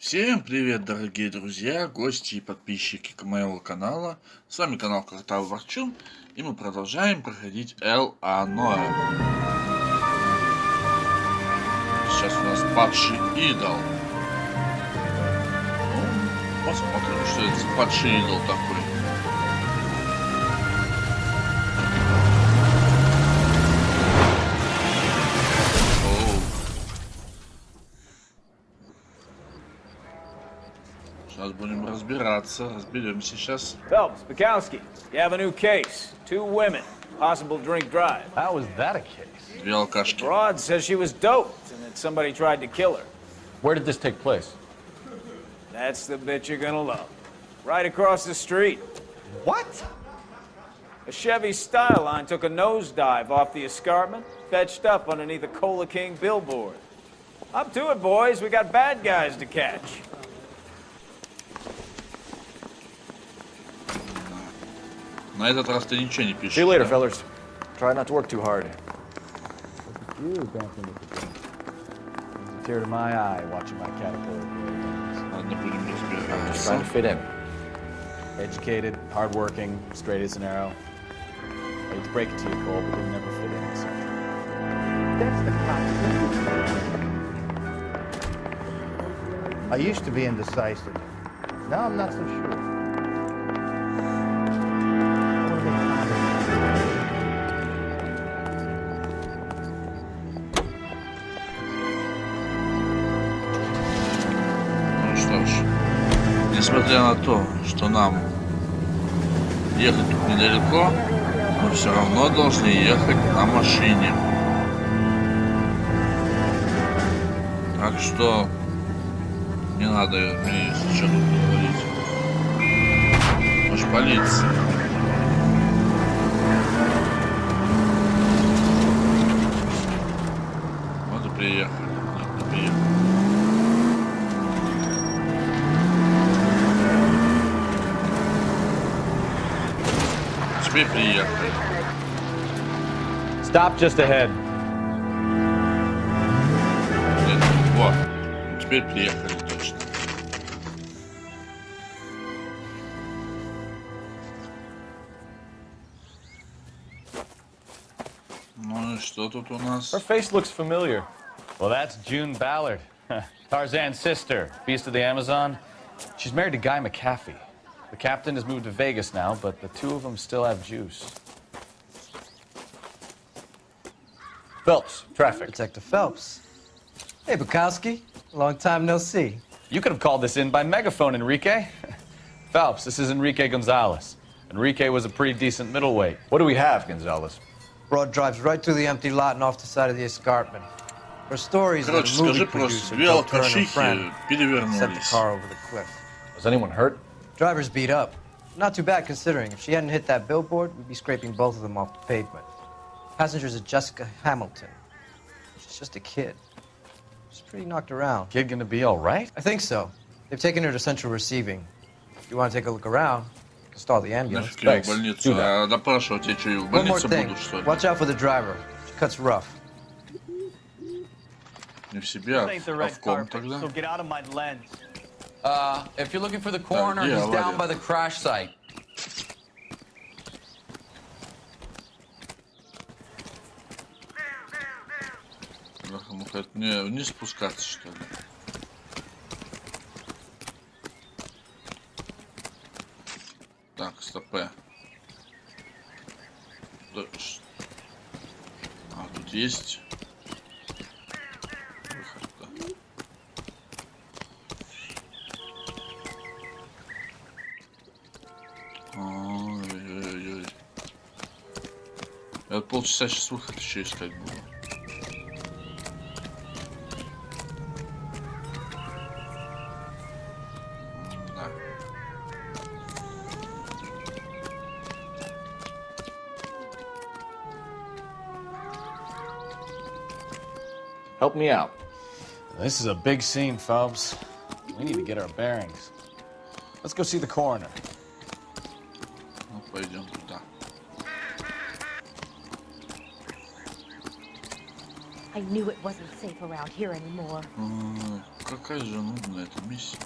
Всем привет, дорогие друзья, гости и подписчики моего канала. С вами канал Картавый Ворчун, и мы продолжаем проходить L.A.Noire. Сейчас у нас падший идол. Ну, посмотрим, что это за падший идол такой. Сейчас будем разберемся сейчас. Phelps, Bukowski, you have a new case. 2 women, possible drink drive. How is that a case? Две алкашки. Broad says she was doped and that somebody tried to kill her. Where did this take place? That's the bit you're gonna love. Right across the street. What? A Chevy Styline took a nosedive off the escarpment, fetched up underneath a Cola King billboard. Up to it, boys. We got bad guys to catch. На этот раз ты ничего не пишешь. See you later, да? fellas. Try not to work too hard. You dancing with the king. It's a tear to my eye watching my caterpillar grow. Ладно, будем Just trying to разбираться. fit in. Educated, hardworking, straight as an arrow. I hate to break it to you, Cole, but you'll never fit in this country. That's the cop. I used to be indecisive. Now I'm not so sure. Ну что ж, несмотря на то, что нам ехать тут недалеко, мы все равно должны ехать на машине. Так что не надо мне, если что, тут говорить. Мы ж полиция. Вот и приехали. Нет, не приехали. Теперь приехали. Stop just ahead. Нет, вот. Теперь приехали точно. Ну и что тут у нас? Her face looks familiar. Well, that's June Ballard. Tarzan's sister, Beast of the Amazon. She's married to Guy McAfee. The captain has moved to Vegas now, but the two of them still have juice. Phelps, traffic. Detective Phelps. Hey, Bukowski. Long time no see. You could have called this in by megaphone, Enrique. Phelps, this is Enrique Gonzalez. Enrique was a pretty decent middleweight. What do we have, Gonzalez? Broad drives right through the empty lot and off the side of the escarpment. Her story is that Короче, a movie скажи просто, producer две dumped her and her алкашихи friend, sent the перевернулись. car over the cliff. Was anyone hurt? Driver's beat up. Not too bad considering. If she hadn't hit that billboard, we'd be scraping both of them off the pavement. Passenger's a Jessica Hamilton. She's just a kid. She's pretty knocked around. Kid gonna be all right? I think so. They've taken her to central receiving. If you want to take a look around, you can stall the ambulance. Нафиг ее в Thanks. больницу? Do that. А допрашивать я что, в One more больнице thing. буду, что ли? Watch out for the driver. She cuts rough. Не в себе, а Ain't the в red ком carpet, тогда? so get out of my lens. If you're looking for the coroner, yeah, he's right, down yeah. by the crash site. Бляха-муха, это мне вниз спускаться, что ли? Так, стопэ. А, тут есть выход-то. Ой-ой-ой. Я вот полчаса сейчас выход еще искать буду. Да. Help me out. This is a big scene, Phelps. We need to get our bearings. Let's go see the coroner. Ну, пойдем туда. I knew it wasn't safe around here anymore. какая же нудная эта миссия.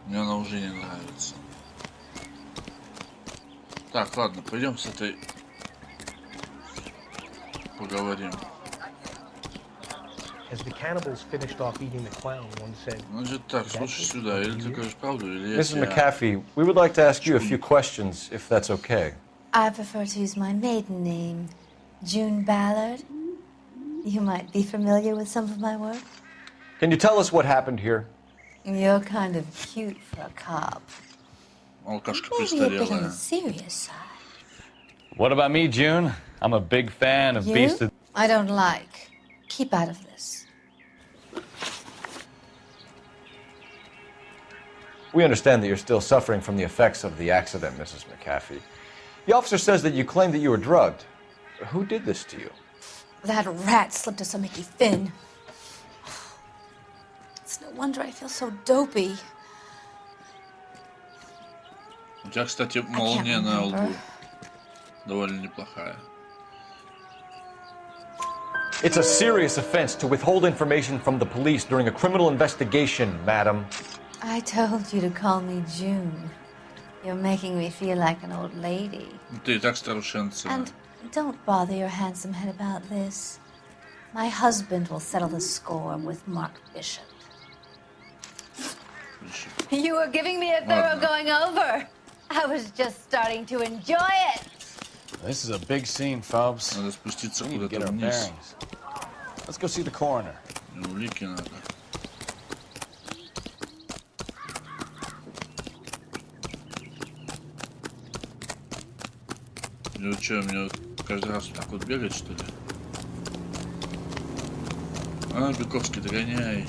Мне она уже не нравится. Так, ладно, пойдем с этой поговорим. As the cannibals finished off eating the clown, one said, Значит так, слушай сюда, или ты говоришь правду, или я Mrs. тебя... McAfee, we would like to ask you a few questions, if that's okay. I prefer to use my maiden name, June Ballard. You might be familiar with some of my work. Can you tell us what happened here? You're kind of cute for a cop. Алкашка Maybe a bit on the престарелая. serious side. What about me, June? I'm a big fan of You? Beast of... I don't like. Keep out of this. We understand that you're still suffering from the effects of the accident, Mrs. McAfee. The officer says that you claim that you were drugged. Who did this to you? That rat slipped us a Mickey Finn. It's no wonder I feel so dopey. У тебя, кстати, молния на лбу. Довольно неплохая. It's a serious offense to withhold information from the police during a criminal investigation, madam. I told you to call me June. You're making me feel like an old lady. Ты и так старушенция. And don't bother your handsome head about this. My husband will settle the score with Mark Bishop. You were giving me a thorough going over. I was just starting to enjoy it. This is a big scene, Phelps. Надо спуститься We need to get куда-то our вниз. bearings. Let's go see the coroner. Мне улики надо. Ну что, мне вот каждый раз вот так вот бегать, что ли? А, Бековский, догоняй.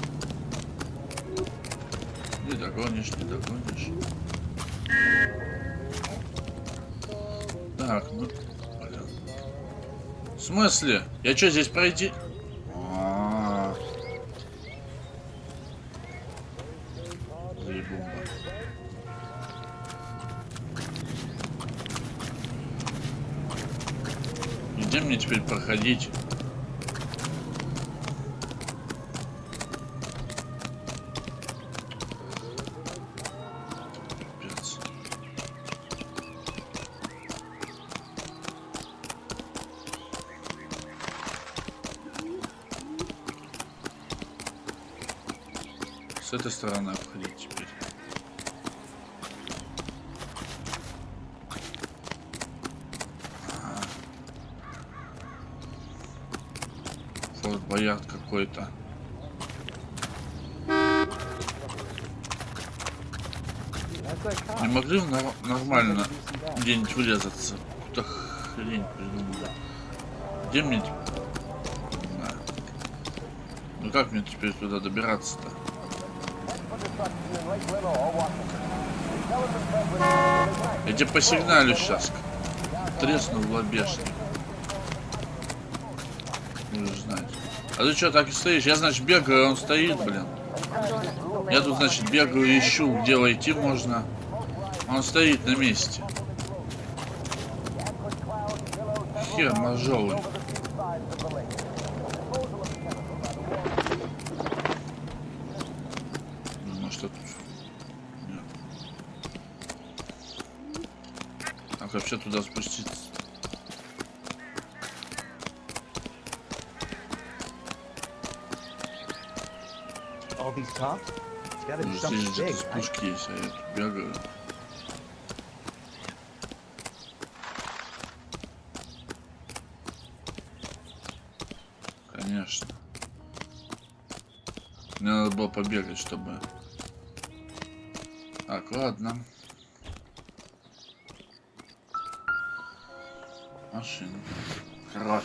Не догонишь, не догонишь. Так, ну, блин. В смысле? Я что, здесь пройти? Заебумба. Где мне теперь проходить? Пипец. С этой стороны обходить теперь. Форт Боярд какой-то. Не могли нормально где-нибудь врезаться? Какую-то хрень придумали. Где мне... Не знаю. Ну как мне теперь туда добираться-то? Я тебе посигналю сейчас. Тресну в лобешник. Вы же знаете. А ты что, так и стоишь? Я, значит, бегаю, а он стоит, блин. Я тут, значит, бегаю, ищу, где войти можно. Он стоит на месте. Хер мажовый. Может, тут... Нет. Как вообще туда спуститься? all these cops? It's gotta be Здесь something где-то big, right? спуск есть, а я тут бегаю. Конечно. Мне надо было побегать, чтобы... Так, ладно. Машина. Кровь.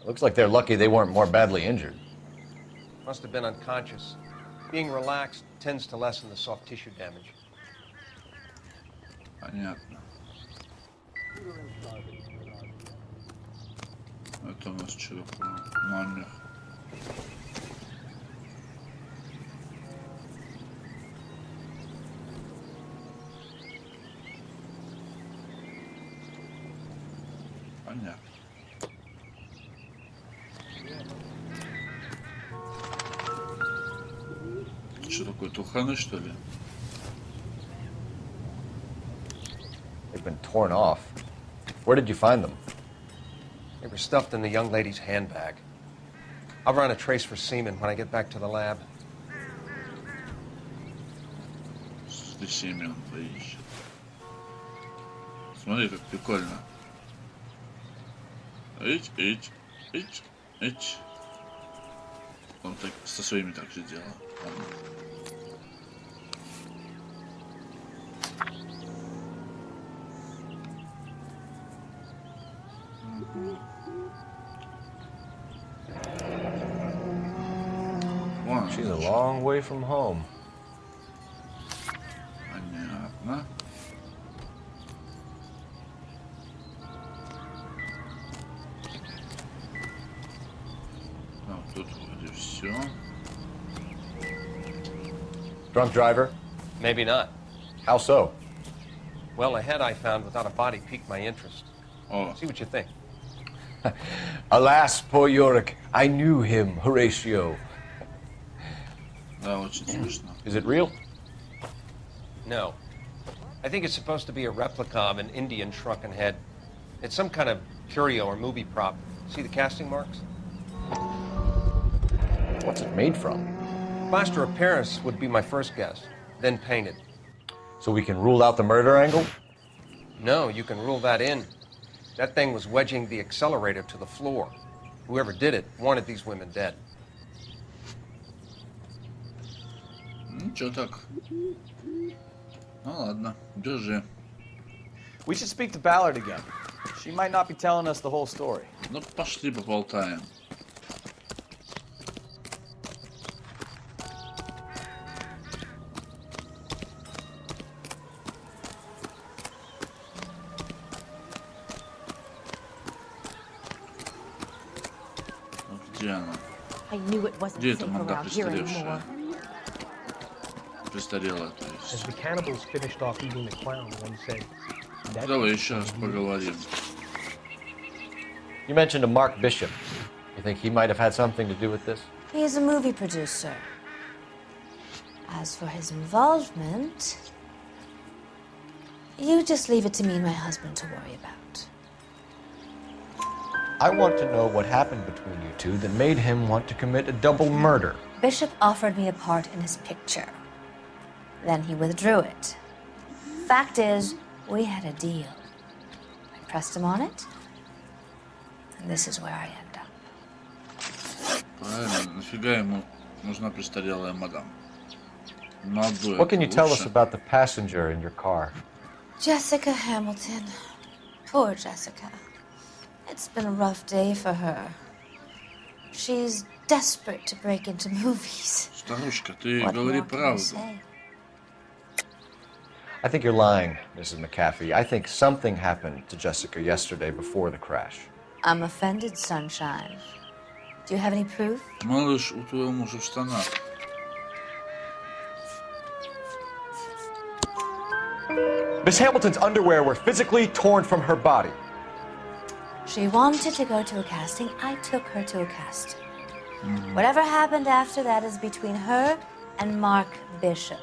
Looks like they're lucky they weren't more badly injured. Must have been unconscious. Being relaxed tends to lessen the soft tissue damage. Понятно. Это у нас что такое? Номер. Понятно. что такое, туханы, что ли? They've been torn off. Where did you find them? They were stuffed in the young lady's handbag. I'll run a trace for semen when I get back to the lab. Ты семен поищет. Смотри, как прикольно. Ить, ить, ить, ить. Он так со своими так же делал. She's a long way from home. Понятно. Ну, тут вроде все. Drunk driver? Maybe not. How so? Well, a head I found without a body piqued my interest. О, See what you think. Alas, poor Yorick. I knew him, Horatio. да, очень смешно. Is it real? No. I think it's supposed to be a replica of an Indian shrunken head. It's some kind of curio or movie prop. See the casting marks? What's it made from? Plaster of Paris would be my first guess, then painted. So we can rule out the murder angle? No, you can rule that in. That thing was wedging the accelerator to the floor. Whoever did it wanted these women dead. Ничего так. Ну ладно, держи. We should speak to Ballard again. She might not be telling us the whole story. Ну пошли поболтаем. Ну, где она? I knew it wasn't Где safe эта манда around here престаревшая? anymore. Престарелая, то есть. As the cannibals finished off eating the clown, one said, "That Давай еще раз поговорим. You mentioned a Mark Bishop. You think he might have had something to do with this? He is a movie producer. As for his involvement, you just leave it to me and my husband to worry about. I want to know what happened between you two that made him want to commit a double murder. Bishop offered me a part in his picture. Then he withdrew it. Fact is, we had a deal. I pressed him on it, and this is where I end up. Правильно, нафига ему нужна престарелая мадам? Молодой. What can you tell us лучше. about the passenger in your car? Jessica Hamilton. Poor Jessica. It's been a rough day for her. She's desperate to break into movies. Старушка, ты What говори more can I правду. say? I think you're lying, Mrs. McAfee. I think something happened to Jessica yesterday before the crash. I'm offended, Sunshine. Do you have any proof? Малыш, у твоего мужа в штанах. Miss Hamilton's underwear were physically torn from her body. She wanted to go to a casting. I took her to a casting. Whatever happened after that is between her and Mark Bishop.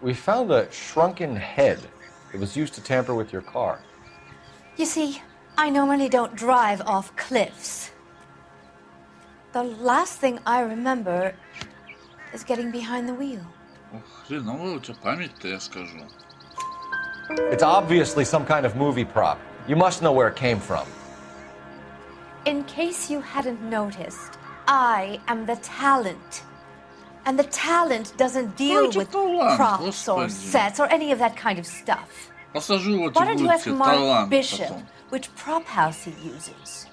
We found a shrunken head. It was used to tamper with your car. You see, I normally don't drive off cliffs. The last thing I remember is getting behind the wheel. Ох, хреновая у тебя память-то, я скажу. It's obviously some kind of movie prop. You must know where it came from. In case you hadn't noticed, I am the talent. And the talent doesn't deal это with талант, props or господи. sets or any of that kind of stuff. Посажу вот Why don't you будет ask тебе Mark талант Bishop потом. which prop house he uses?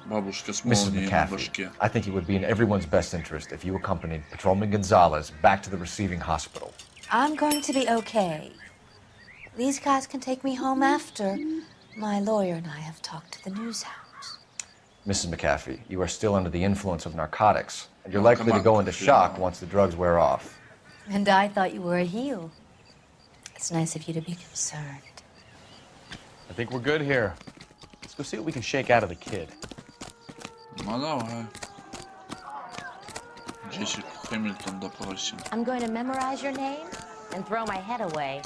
Бабушка с Mrs. молнией на McAfee, башке. I think it would be in everyone's best interest if you accompanied Patrolman Gonzalez back to the receiving hospital. I'm going to be okay. These guys can take me home after my lawyer and I have talked to the news house. Mrs. McAfee, you are still under the influence of narcotics, and you're Oh, likely come to on, go into Sophia. shock once the drugs wear off. And I thought you were a heel. It's nice of you to be concerned. I think we're good here. Let's go see what we can shake out of the kid. Ну давай. Джессику Хэмилтон допросим. I'm going to memorize your name and throw my head away.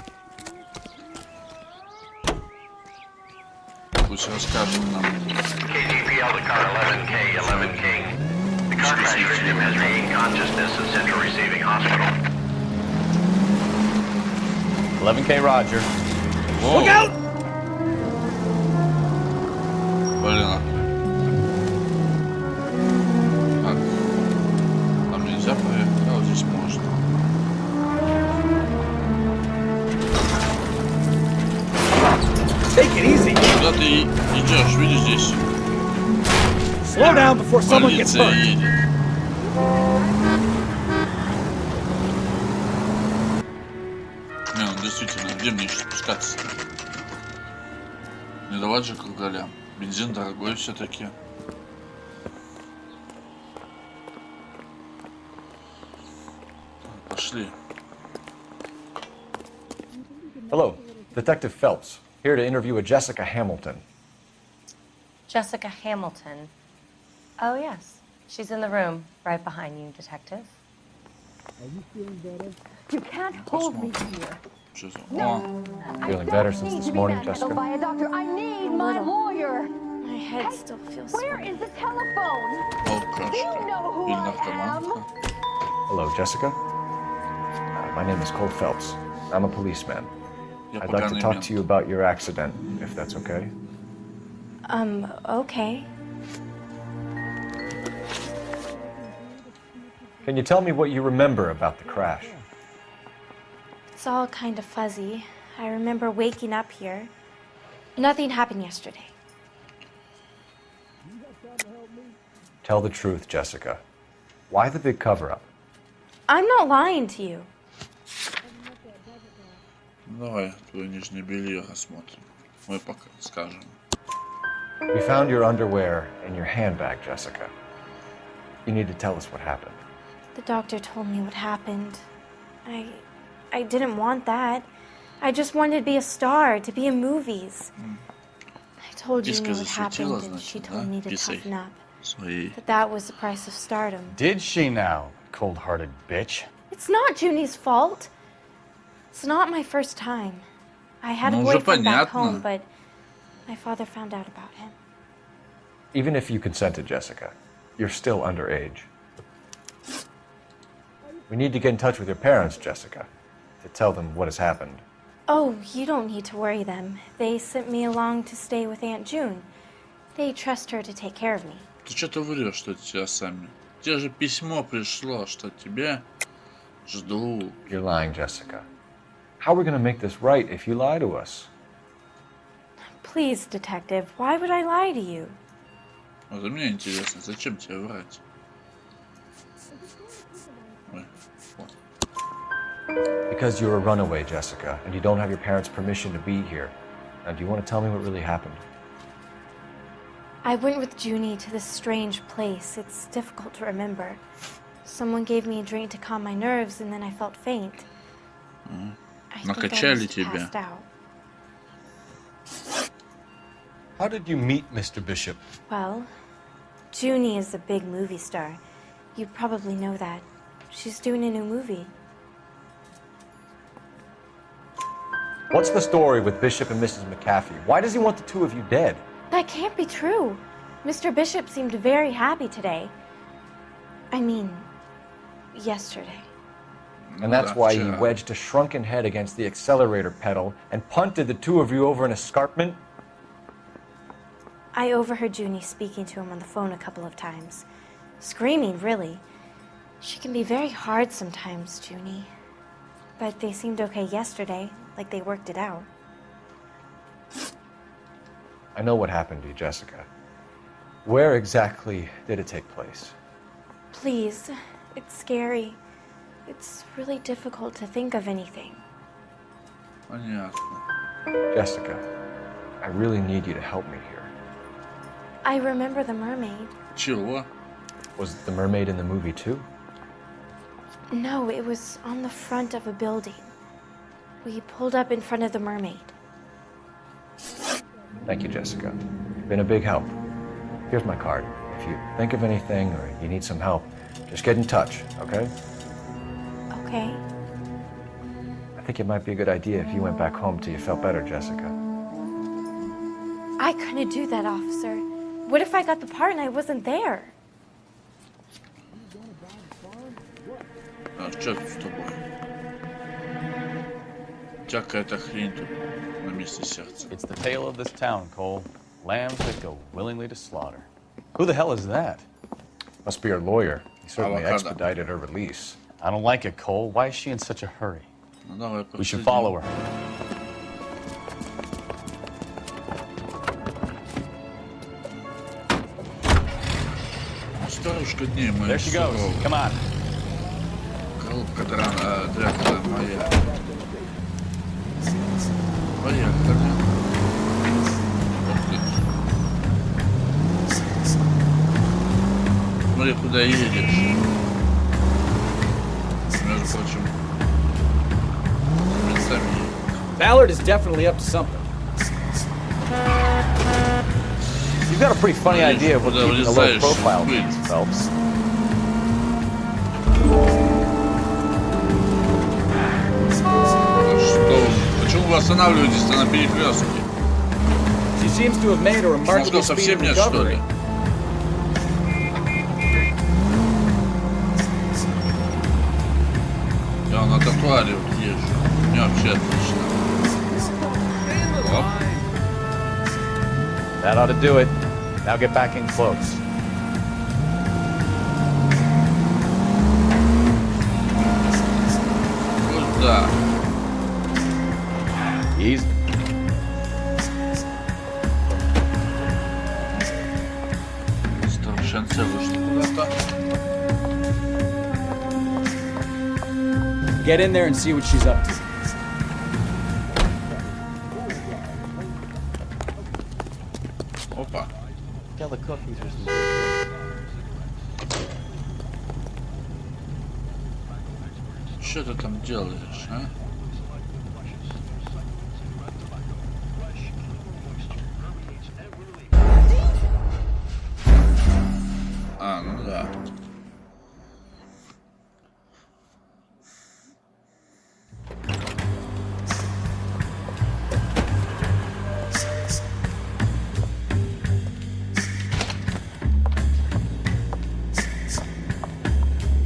Пусть расскажет нам. KTPL to car 11K, 11 King. The car crash victim has regained consciousness in Central Receiving Hospital. 11K Roger. Whoa. Look out! Блин, так. Там нельзя проехать, а вот здесь можно. Take it easy. Куда ты идешь? Видишь здесь? Slow down before someone gets Полиция hurt. едет. Не, ну действительно, где мне еще спускаться? Не давать же круголям. Бензин дорогой все-таки. Пошли. Hello, Detective Phelps, here to interview a Jessica Hamilton. Jessica Hamilton. Oh, yes. She's in the room right behind you, Detective. Are you feeling better? You can't hold me here. Что за... О, Feeling better since this morning, Jessica? By a doctor. I need my lawyer. My head still feels Where is the telephone? алкашка. Или наркоманка. Hello, Jessica. My name is Cole Phelps. I'm a policeman. Я I'd like to поганый talk мент. to you about your accident, if that's okay. Okay. Can you tell me what you remember about the crash? It's all kind of fuzzy. I remember waking up here. Nothing happened yesterday. Tell the truth, Jessica. Why the big cover-up? I'm not lying to you. Давай твое нижнее белье осмотрим. Мы пока скажем. We found your underwear in your handbag, Jessica. You need to tell us what happened. The doctor told me what happened. I didn't want that. I just wanted to be a star, to be in movies. I told Писька Jeannie what засветила, happened, and she значит, told да? me to Писай. toughen up. Своей. That that was the price of stardom. Did she now, cold-hearted bitch? It's not Junie's fault. It's not my first time. I had a Ну, уже boyfriend back понятно. home, but my father found out about him. Even if you consented, Jessica, you're still underage. We need to get in touch with your parents, Jessica, to tell them what has happened. Oh, you don't need to worry them. They sent me along to stay with Aunt June. They trust her to take care of me. Ты что-то врешь, что тебя сами. Тебе же письмо пришло, что тебе жду. You're lying, Jessica. How are we going to make this right if you lie to us? Please, detective, why would I lie to you? Вот и мне интересно, зачем тебе врать? Ой, вот. Because you're a runaway, Jessica, and you don't have your parents' permission to be here. Now, do you want to tell me what really happened? I went with Junie to this strange place. It's difficult to remember. Someone gave me a drink to calm my nerves, and then I felt faint. I think I Накачали must have тебя. passed out. How did you meet Mr. Bishop? Well, Junie is a big movie star. You probably know that. She's doing a new movie. What's the story with Bishop and Mrs. McAfee? Why does he want the two of you dead? That can't be true. Mr. Bishop seemed very happy today. I mean, yesterday. And that's why he wedged a shrunken head against the accelerator pedal and punted the two of you over an escarpment? I overheard Junie speaking to him on the phone a couple of times. Screaming, really. She can be very hard sometimes, Junie. But they seemed okay yesterday, like they worked it out. I know what happened to you, Jessica. Where exactly did it take place? Please, it's scary. It's really difficult to think of anything. Понятно. Jessica, I really need you to help me here. I remember the mermaid. Чего? Was the mermaid in the movie too? No, it was on the front of a building. We pulled up in front of the mermaid. Thank you, Jessica. You've been a big help. Here's my card. If you think of anything or you need some help, Just get in touch, okay? Okay. I think it might be a good idea if you went back home till you felt better, Jessica. I couldn't do that, officer. What if I got the part and I wasn't there? А что тут с тобой? У тебя какая-то хрень тут на месте сердца. It's the tale of this town, Cole. Lambs that go willingly to slaughter. Who the hell is that? Must be her lawyer. He certainly Avocado. expedited her release. I don't like it, Cole. Why is she in such a hurry? Ну давай We should последний. follow her. Старушка дней моя. There she goes. Come on. Голубка дряхлая моя. Поехали. Смотри, куда едешь. Между прочим, сами едешь. Ballard is definitely up to something. You've got a pretty funny idea of what keeping a low profile means, Phelps. Что? Почему вы останавливаетесь-то на перекрестке? She seems to have made a remarkable Мозгов speed совсем of нет, что ли? recovery. Я на тротуаре вот езжу. У меня вообще отлично. Оп. That ought to do it. Now get back in close. Куда? Easy. Старушенцы вышли куда-то. Get in there and see what she's up to. Опа. Tell the cookies are some Что ты там делаешь, а? А, ну да.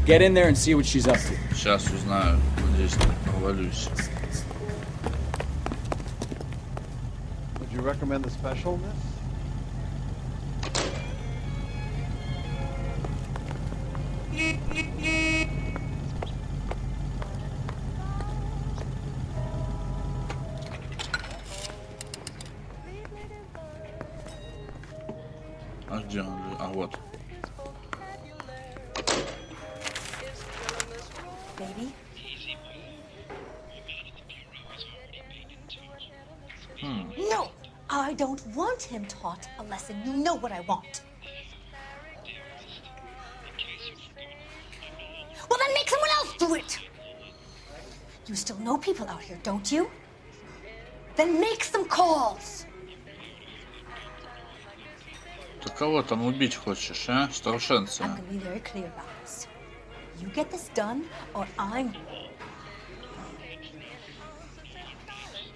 Get in there and see what she's up to. Сейчас узнаю. Надеюсь, не провалюсь. Would you recommend the special, miss? А где он? А вот. Baby? No! I don't want him taught a lesson. You know what I want. Well, then make someone else do it! You still know people out here, don't you? Then make some calls! Ты кого там убить хочешь, а? Старушенца. I'm gonna be very clear about this. You get this done, or I'm...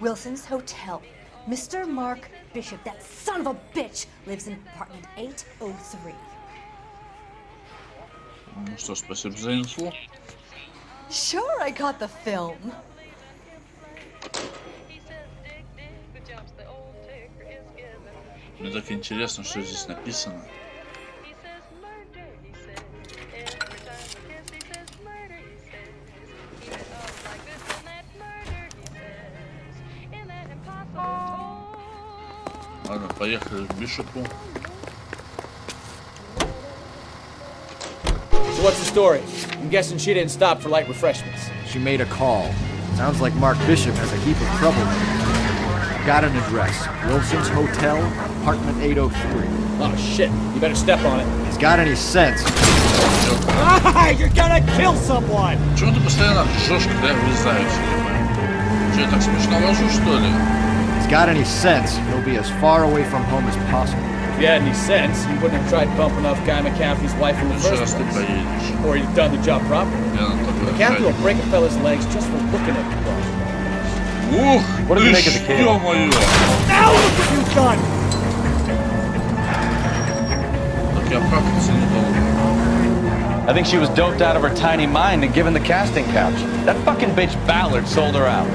Wilson's Hotel. Mr. Mark Bishop, that son of a bitch, lives in apartment 803. Ну что, спасибо за инфу. Sure, I got the film. Мне так интересно, что здесь написано. Ладно, поехали к Бишопу. So what's the story? I'm guessing she didn't stop for light refreshments. She made a call. Sounds like Mark Bishop has a heap of trouble with her. Got an address. Wilson's Hotel, apartment 803. Oh shit, you better step on it. He's got any sense. Ah, you're gonna kill someone! Чего ты постоянно ржешь, когда я влезаю себе? Че, я так смешно вожу, что ли? He's got any sense, he'll be as far away from home as possible. If you had any sense, you wouldn't have tried bumping off Guy McCaffrey's wife in the Еще first раз ты place. поедешь. Or you've done the job properly. Я на тобой McCaffrey will отжать. break a fella's legs just for looking at the dog. Ух, What did you make of the ты kid? ё-моё! Now look what you've done! Так я прокаться недолго. I think she was doped out of her tiny mind and given the casting couch. That fucking bitch Ballard sold her out.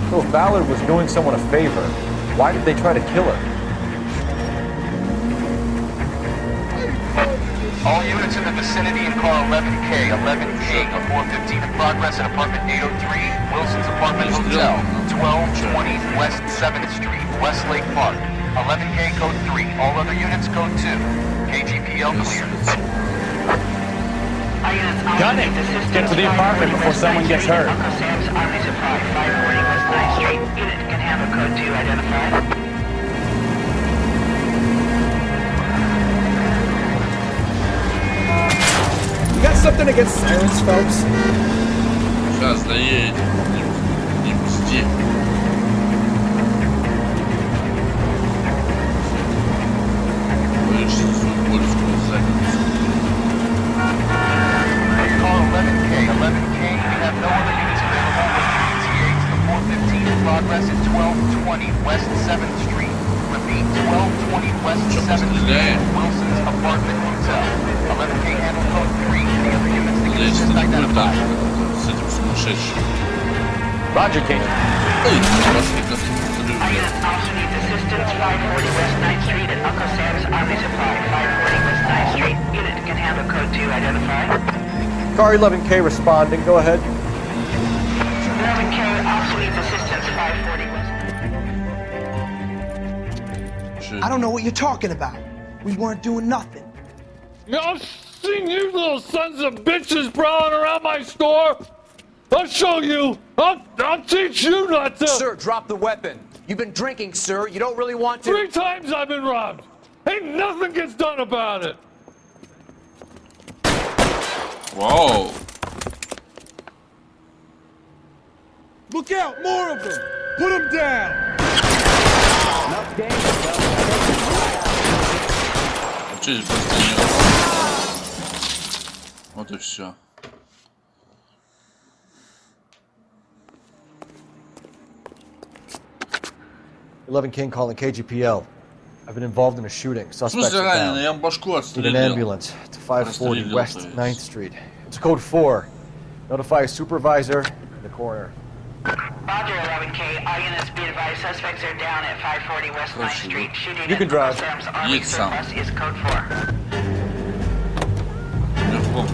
So if Ballard was doing someone a favor, why did they try to kill her? All units in the vicinity in car 11K, 11 King, a 415 in progress at apartment 803, Wilson's Apartment Hotel, 1220 West 7th Street, Westlake Park. 11K code 3, all other units code 2. KGPL clear. Gun it! Get to the apartment before someone gets hurt. Uncle Sam's Army Supply, 540 West 9th Street. Unit can handle code 2 identified. You got something against sirens, Phelps? Сейчас доедем. Не пусти. Боишься свою польскую задницу. Call 11K, 11K, we have no other units available with ETA to the 415 in progress at 1220 West 7th Street. Repeat, 1220 West 7th Street, Wilson's Apartment Hotel. 11K handle code 3, the other units that Здесь you ты just не будет так, identified. с этим сумасшедшим. Roger, Kate. Эй, пошли как Also needs assistance, 540 West 9th Street at Uncle Sam's Army Supply, 540 West 9th Street. Unit can handle code 2 identified. Car 11K responding, go ahead. 11K also needs assistance, 540 West. I don't know what you're talking about. We weren't doing nothing. I've seen you little sons of bitches prowling around my store. I'll show you. I'll teach you not to. Sir, drop the weapon. You've been drinking, sir. You don't really want to. 3 times I've been robbed. Ain't nothing gets done about it. Вау. Look out, more of them! Put them down! А че здесь просто нет? Вот и все. .11 King calling KGPL. I've been involved in a shooting. В Suspects смысле are раненый? down. Я ему башку Need an отстрелил. ambulance to 540 Прострелил, West то есть. 9th Street. It's code 4. Notify a supervisor in the corner. Roger, 11K. All units be advised, suspects are down at 540 West 9th Street. Shooting You can at drive. Uncle Sam's Army Едь сам. Surplus is code 4. Легко.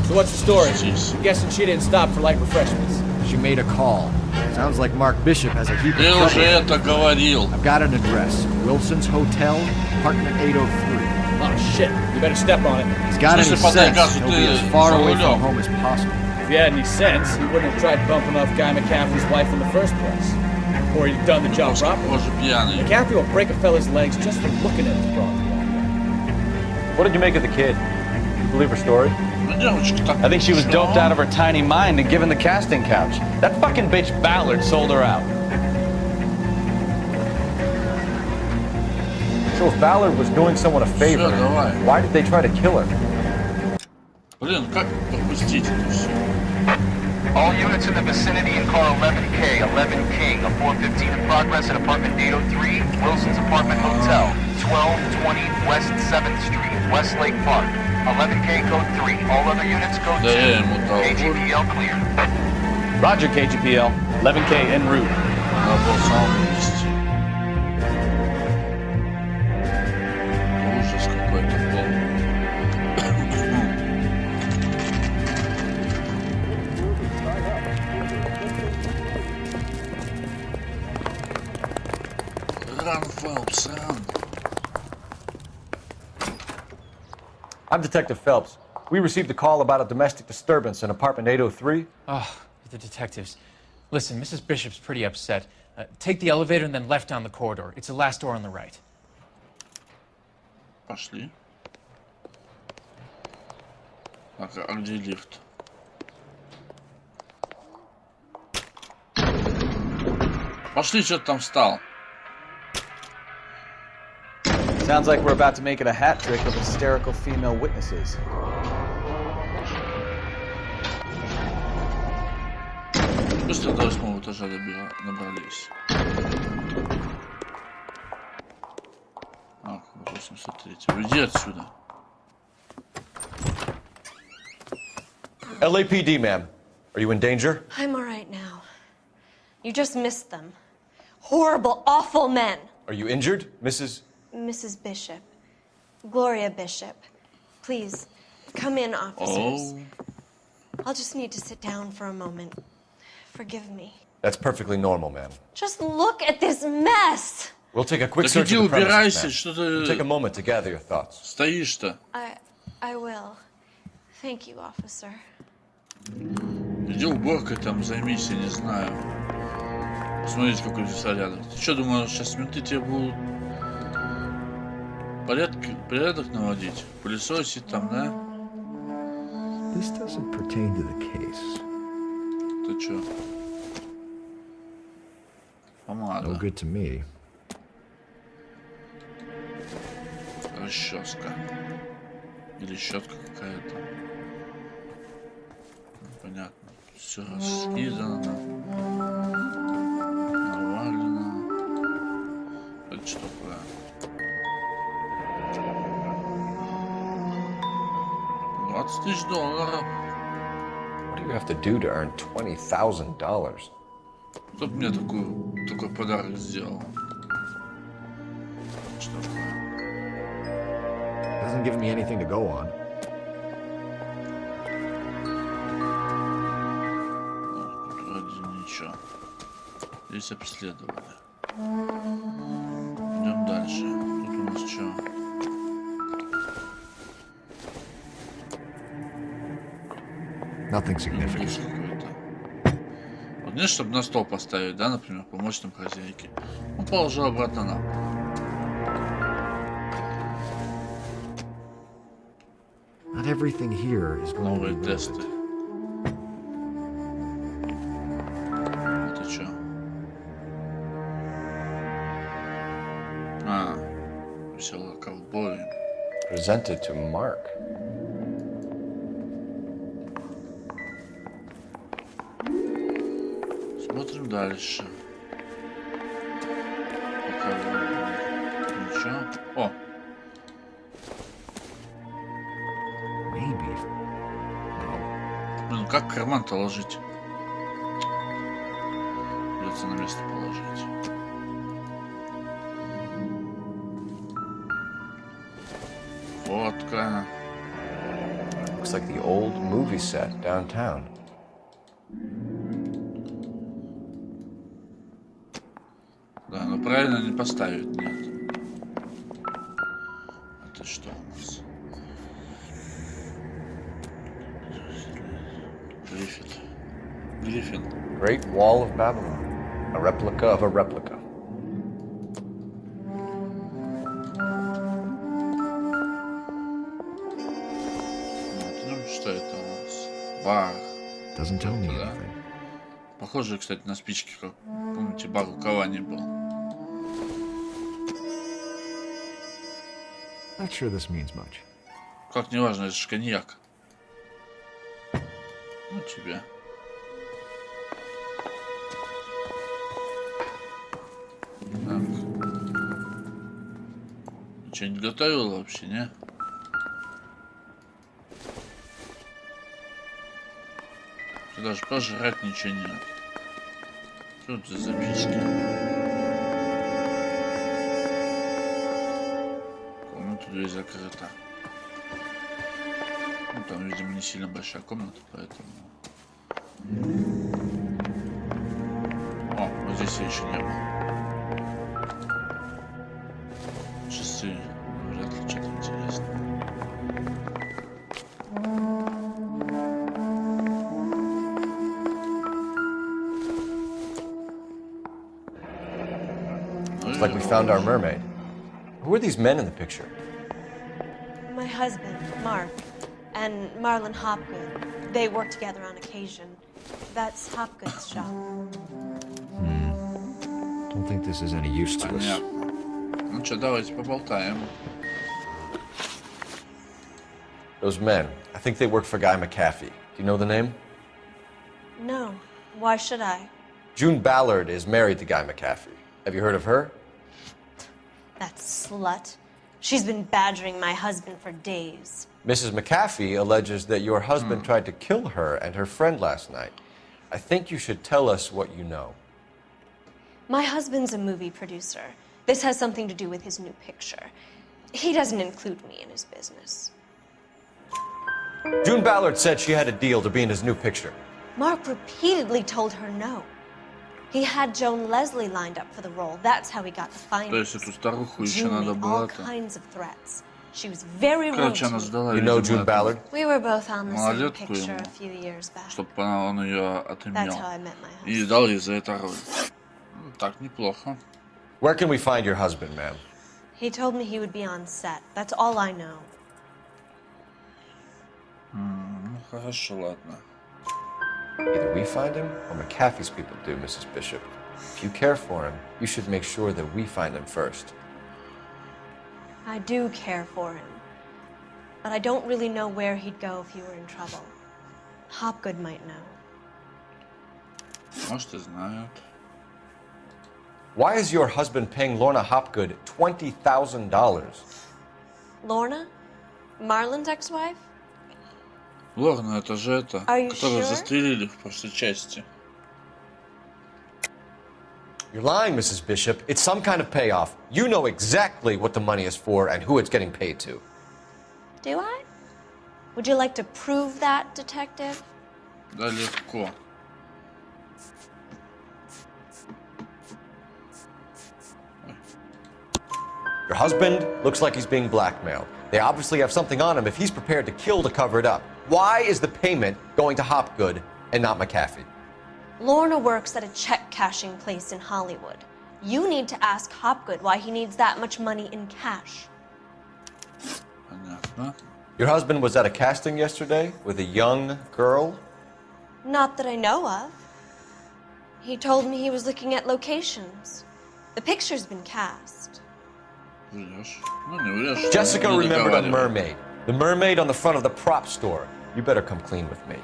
So what's the story? Jeez. I'm guessing she didn't stop for light refreshments. She made a call. Sounds like Mark Bishop has a heap of Ты trouble. уже это говорил. I've got an address. Wilson's Hotel, apartment 803. Oh shit, you better step on it. He's got any Слушай, sense, подай газу, he'll be ты as far за away рулем. from home as possible. If you had any sense, you wouldn't have tried bumping off Guy McCaffrey's wife in the first place. Or you've done the job properly. Боже, пьяный. McCaffrey will break a fella's legs just for looking at the dog. What did you make of the kid? You believe her story? Ну, девочка так... I think she was doped out of her tiny mind and given the casting couch. That fucking bitch Ballard sold her out. So if Ballard was doing someone a favor, Всё, давай. why did they try to kill her? Блин, как пропустить это все? All units in the vicinity in car 11K, 11 King, a 415 in progress at apartment 803, Wilson's Apartment Hotel, 1220 West 7th Street, Westlake Park. 11K code 3, all other units code 2. Да я ему дал. KGPL clear. Roger, KGPL. 11K en route. Надо было самому вести. Ужас какой-то полный. Run, Phelps, run. I'm Detective Phelps. We received a call about a domestic disturbance in apartment 803. Oh, the detectives. Listen, Mrs. Bishop's pretty upset. Take the elevator and then left down the corridor. It's the last door on the right. Пошли. А где лифт? Пошли, что ты там встал. Sounds like we're about to make it a hat trick of hysterical female witnesses. Быстро до 8-го этажа набрались. А, 803. Уйди отсюда. LAPD, ma'am. Are you in danger? I'm all right now. You just missed them. Horrible, awful men. Are you injured, Mrs. Bishop. Gloria Bishop. Please, come in, officers. Oh. I'll just need to sit down for a moment. Forgive me. That's perfectly normal, ma'am. Just look at this mess! We'll take a quick Так search иди of the premises, убирайся, ma'am. что We'll take a ты moment to gather your thoughts. стоишь-то. I will. Thank you, officer. Иди уборкой там займись, я не знаю. Посмотрите, какой беспорядок. Ты что, думаешь, сейчас менты тебе будут порядок наводить? Пылесосить там, да? This doesn't pertain to the case. Ты что? Помада. No good to me. Расческа. Или щетка какая-то. Понятно. Все раскидано. Навалено. Это что такое? $20 000. What do you have to do to earn $20,000? Кто бы мне такой подарок сделал? Что такое? Doesn't give me anything to go on. Тут вроде ничего. Здесь обследовали. Идем дальше. Тут у нас что? Nothing significant. Какой-то. Вот знаешь, чтобы на стол поставить, да, например, помочь там хозяйке. Он положил обратно на пол. Not everything here is going to Новые be тесты. worth it. Это что? А, веселые ковбои. Presented to Mark. Смотрим дальше. Пока ничего. О! Maybe. Блин, как карман-то ложить? Придется на место положить. Фотка. Looks like the old movie set downtown. Да, но правильно не поставить, нет. Это что у нас? Гриффин. Great Wall of Babylon. A replica of a replica. Смотрим, что это у нас? Бар. Doesn't tell me Да. anything. Похоже, кстати, на спички, как, помните, бар у Кавани был. Not sure this means much. Как неважно, это же коньяк. Ну тебе. Так. Что-нибудь готовил вообще, не? Тут даже пожрать ничего нет. Что это за записки? Комната дверь закрыта. Ну, там, видимо, не сильно большая комната, поэтому... О, вот здесь я еще не был. Часы. Вряд ли что-то интересное. Looks like we found our mermaid. Who are these men in the picture? My husband, Mark, and Marlon Hopgood. They work together on occasion. That's Hopgood's shop. Don't think this is any use to us. Понятно. Ну что, давайте поболтаем. Those men, I think they work for Guy McAfee. Do you know the name? No. Why should I? June Ballard is married to Guy McAfee. Have you heard of her? That slut. She's been badgering my husband for days. Mrs. McAfee alleges that your husband tried to kill her and her friend last night. I think you should tell us what you know. My husband's a movie producer. This has something to do with his new picture. He doesn't include me in his business. June Ballard said she had a deal to be in his new picture. Mark repeatedly told her no. He had Joan Leslie lined up for the role. That's how he got the То findings. есть эту старуху еще June надо made было all это. kinds of threats. She was very rude Короче, to она me. сдала, You know видимо, June Ballard? We were both on the same малолетку picture ему, a few years back. чтобы он ее That's отымел. how I met my husband. И дал ей за это роль. Так, неплохо. Where can we find your husband, ma'am? He told me he would be on set. That's all I know. Ну, хорошо, ладно. Either we find him or McAfee's people do, Mrs. Bishop. If you care for him, you should make sure that we find him first. I do care for him. But I don't really know where he'd go if he were in trouble. Hopgood might know. Может, и знают. Why is your husband paying Lorna Hopgood $20,000? Lorna? Marlon's ex-wife? Лорна, это же это, Are you которую sure? застрелили в прошлой части. You're lying, Mrs. Bishop. It's some kind of payoff. You know exactly what the money is for and who it's getting paid to. Do I? Would you like to prove that, detective? Да, легко. Your husband looks like he's being blackmailed. They obviously have something on him if he's prepared to kill to cover it up. Why is the payment going to Hopgood and not McAfee? Lorna works at a check-cashing place in Hollywood. You need to ask Hopgood why he needs that much money in cash. Понятно. Your husband was at a casting yesterday with a young girl? Not that I know of. He told me he was looking at locations. The picture's been cast. Врешь. Ну, не врешь. Jessica Не remembered a договаривай. mermaid. The mermaid on the front of the prop store. You better come clean with me.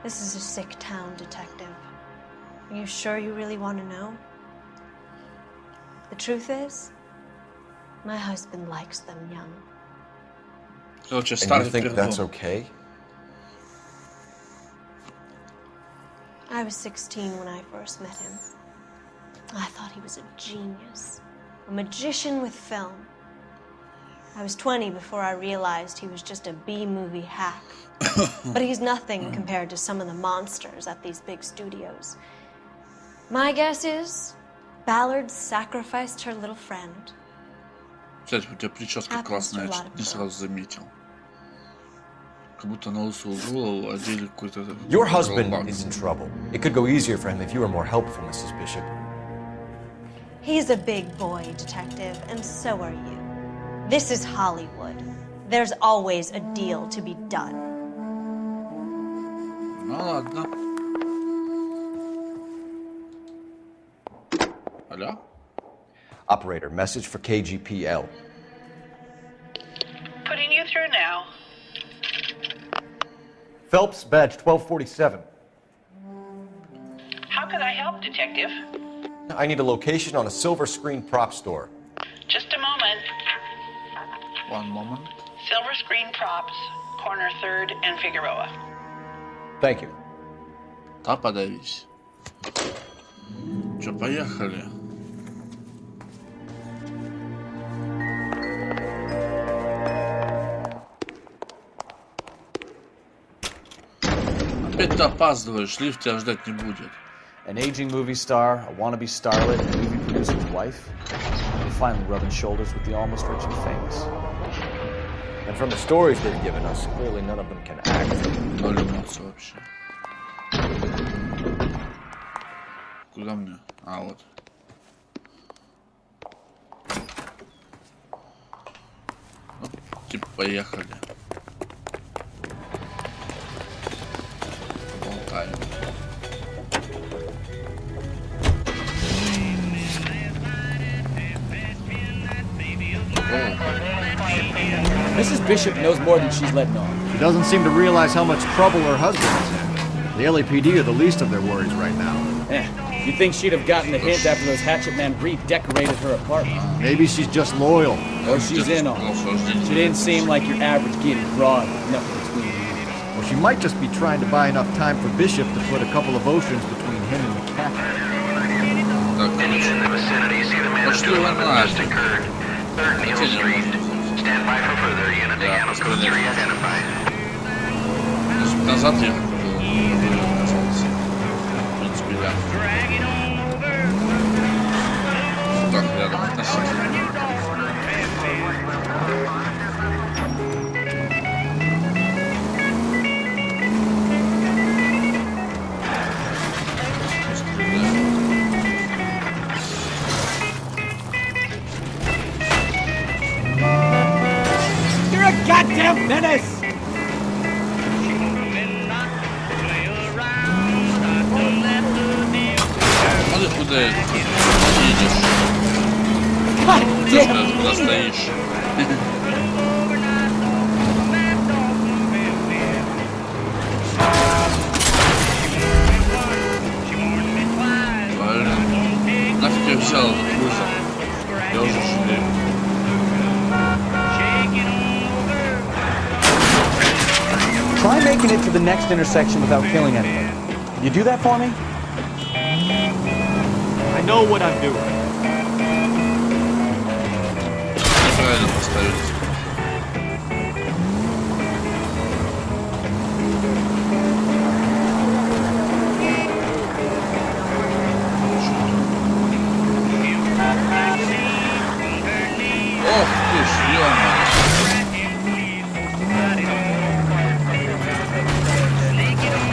This is a sick town, detective. Are you sure you really want to know? The truth is, my husband likes them young. Короче, And you старый think that's пердун. okay? I was 16 when I first met him. I thought he was a genius, a magician with film. I was 20 before I realized he was just a B-movie hack. But he's nothing compared to some of the monsters at these big studios. My guess is Ballard sacrificed her little friend. Кстати, у тебя прическа Happens классная, to a я lot чё-то of не сразу заметил. Как будто на лысую голову одели какой-то... Your husband колпак. is in trouble. It could go easier for him if you were more helpful, Mrs. Bishop. He's a big boy, detective, and so are you. This is Hollywood. There's always a deal to be done. Ну ладно. Алло? Operator, message for KGPL. Putting you through now. Phelps, badge 1247. How can I help, Detective? I need a location on a silver screen prop store. Just a moment. One moment. Silver Screen Props, corner 3rd and Figueroa. Thank you. Да, подавись. Че, поехали? Опять ты опаздываешь, лифт тебя ждать не будет. An aging movie star, a wannabe starlet, and a movie producer's wife. We're finally rubbing shoulders with the almost rich and famous. And from the stories they've given us, clearly none of them can act. Ноль эмоций вообще. Куда мне? А, вот. Ну, типа, поехали. Болтаем. Mrs. Bishop knows more than she's letting on. She doesn't seem to realize how much trouble her husband is in. The LAPD are the least of their worries right now. You think she'd have gotten the hint after those hatchet men redecorated her apartment? Maybe she's just loyal. Or she's in on it. She didn't seem like your average giddy broad. Nothing between you. Well, she might just be trying to buy enough time for Bishop to put a couple of oceans between him and McCaffrey. Any in the vicinity, see the man who 11 just occurred. 3rd Neal Street. Stand by for further. Unit Gamma Code 3 identified. Назад ехать оказалось. В принципе, да. Так, рядом относительно. You're a goddamn menace! Смотри, куда едешь. Куда стоишь. Нафиг я взял этот вызов. Я уже жалею. Try making it to the next intersection without killing anyone. Can you do that for me? I know what I'm doing. Неправильно поставили. Ох ты ж, ё-моё.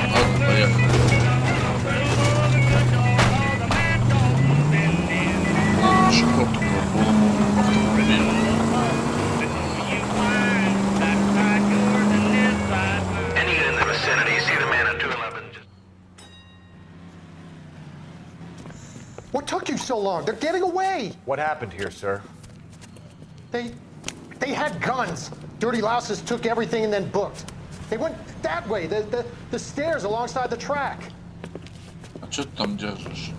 Ладно, поехали. Ладно, шикарно такого полному автомобилю. Any in the vicinity, see the man at 211. What took you so long? They're getting away. What happened here, sir? They had guns. Dirty louses took everything and then booked. They went that way, the stairs alongside the track. А что ты там держишь?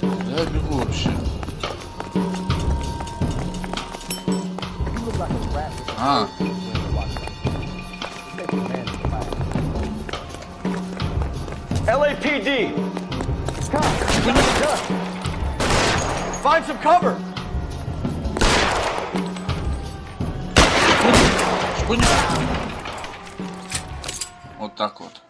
Я бегу вообще. А. LAPD! Find some cover! Вот так вот.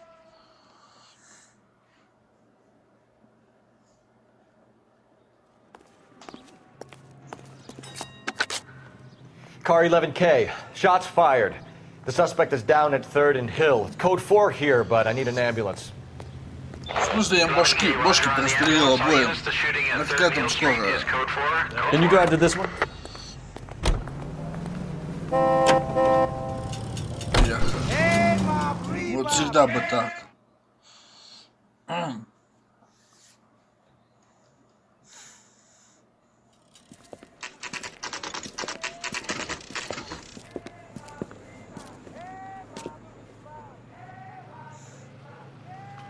Car 11K. Shots fired. The suspect is down at 3rd and Hill. It's code 4 here, but I need an ambulance. В смысле, я башки прострелил обоим. Нафига там скорая? Can you drive to this one? Вот всегда бы так.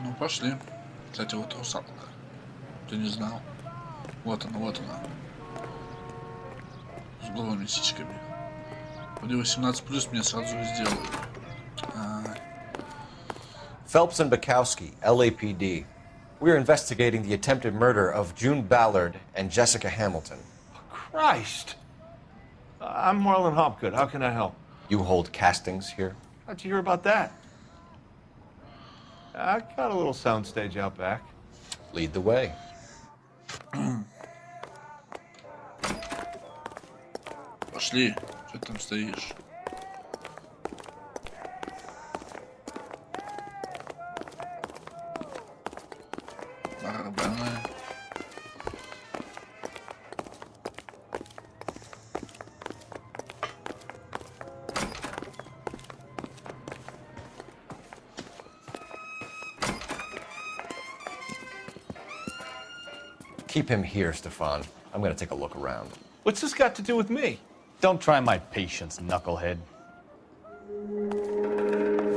Ну, пошли. Кстати, вот русалка. Ты не знал. Вот она, вот она. С голыми сиськами. Вроде 18+, мне сразу и сделают. Phelps and Bukowski, LAPD. We're investigating the attempted murder of June Ballard and Jessica Hamilton. Christ! I'm Marlon Hopgood. How can I help? You hold castings here? How'd you hear about that? I got a little soundstage out back. Lead the way. Пошли. Что ты там стоишь? Барабаны. Keep him here, Stefan. I'm gonna take a look around. What's this got to do with me? Don't try my patience, knucklehead.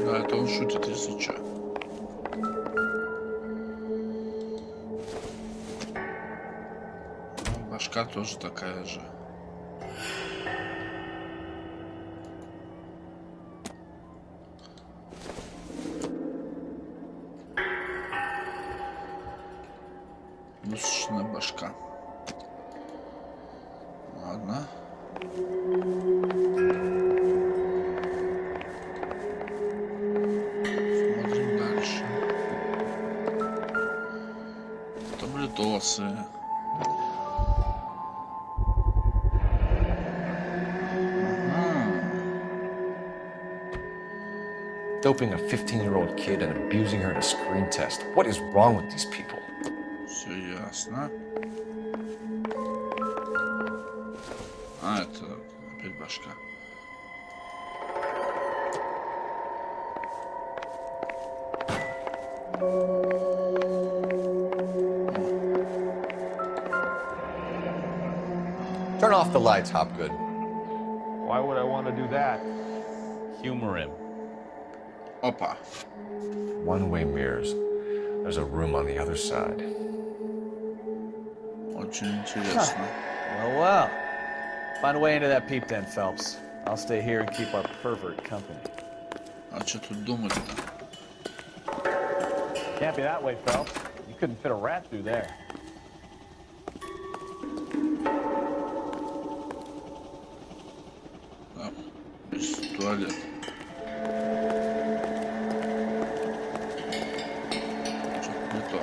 Да, это он шутит, если чё. Башка тоже такая же. Высушенная башка. Ладно. Смотрим дальше. Таблетосы. Doping a 15-year-old kid and abusing her in a screen test. What is wrong with these people? Все ясно. А, это опять башка. Turn off the lights, Hopgood. Why would I want to do that? Humor him. Опа. One-way mirrors. There's a room on the other side. Очень интересно. Well, well. Find a way into that peep den, Phelps. I'll stay here and keep our pervert company. А что тут думать-то? Can't be that way, Phelps. You couldn't fit a rat through there. А, здесь туалет. Что-то не то.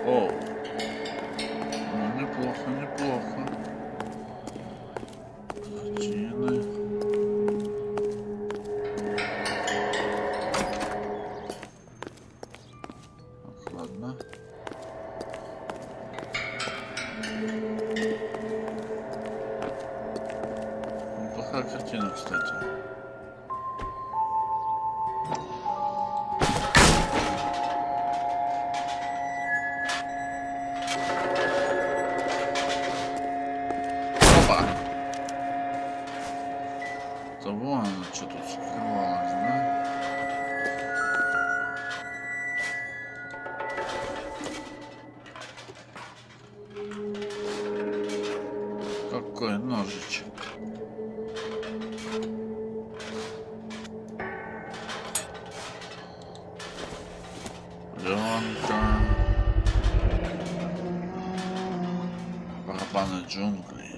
О, ну неплохо, неплохо. Картины. Так, ладно. Неплохая картина, кстати. Опа! Да вон она что тут скрывалась, да? Какой ножичек. Пленка. Барабаны джунглей.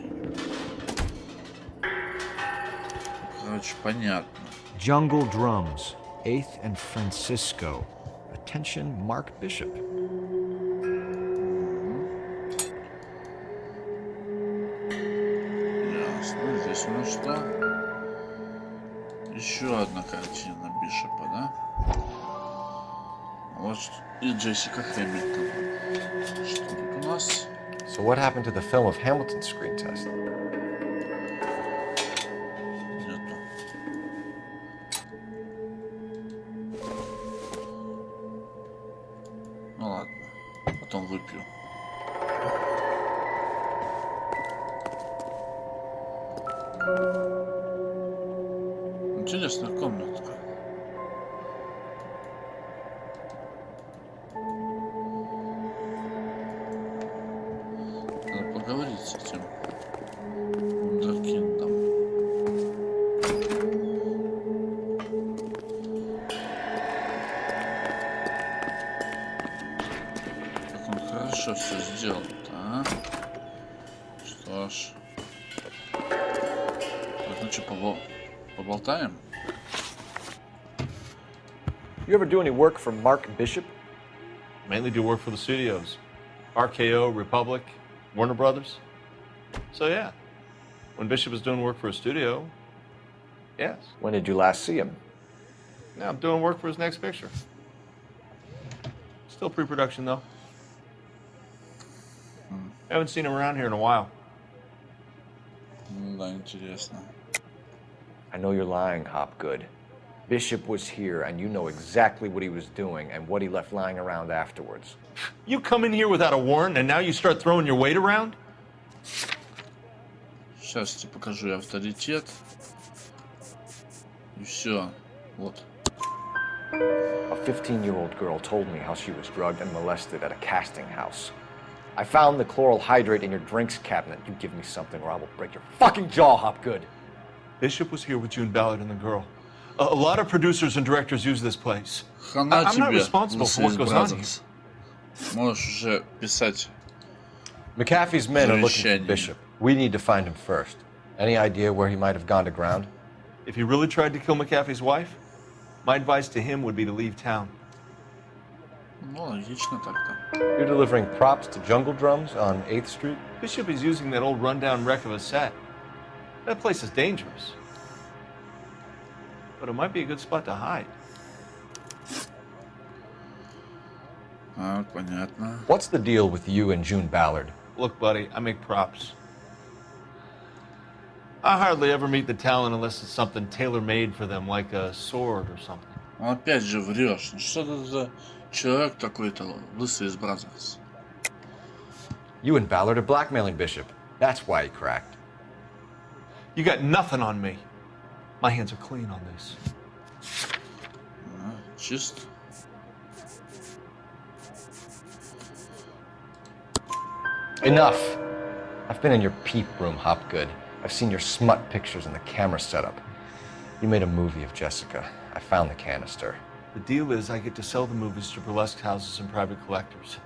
Короче, понятно. Jungle Drums, 8th and Francisco. Attention, Mark Bishop. Ясно. Здесь у нас что? Еще одна картина Бишопа, да? Вот и Джессика Хэмилтон. Что тут у нас? So what happened to the film of Hamilton's screen test? Нету. Ну ладно, потом выпью. Интересная комнатка. Надо поговорить с этим вундеркиндом. Как он хорошо все сделал-то, а? Что ж. Так, ну что, поболтаем? You ever do any work for Mark Bishop? Mainly do work for the studios. RKO, Republic, Warner Brothers. So yeah, when Bishop is doing work for a studio, yes. When did you last see him? Now I'm doing work for his next picture. Still pre-production though. Haven't seen him around here in a while. Да, интересно. I know you're lying, Hopgood. Bishop was here, and you know exactly what he was doing and what he left lying around afterwards. You come in here without a warrant, and now you start throwing your weight around? Сейчас тебе покажу авторитет. И все. Вот. A 15-year-old girl told me how she was drugged and molested at a casting house. I found the chloral hydrate in your drinks cabinet. You give me something or I will break your fucking jaw, Hopgood. Bishop was here with June Ballard and the girl. A lot of producers and directors use this place. Хана I'm not тебе, responsible for what goes on here. Brothers. Можешь уже писать. McAfee's men are looking for Завещание. Bishop. We need to find him first. Any idea where he might have gone to ground? If he really tried to kill McAfee's wife, my advice to him would be to leave town. Ну, логично так-то. You're delivering props to Jungle Drums on 8th Street? Bishop is using that old rundown wreck of a set. That place is dangerous. But it might be a good spot to hide. Понятно. What's the deal with you and June Ballard? Look, buddy, I make props. I hardly ever meet the talent unless it's something tailor-made for them, like a sword or something. Ну, опять же врешь. Ну, что это за человек такой-то, лысый из Brothers? You and Ballard are blackmailing Bishop. That's why he cracked. You got nothing on me. My hands are clean on this. Чист. Enough. I've been in your peep room, Hopgood. I've seen your smut pictures and the camera setup. You made a movie of Jessica. I found the canister. The deal is I get to sell the movies to burlesque houses and private collectors.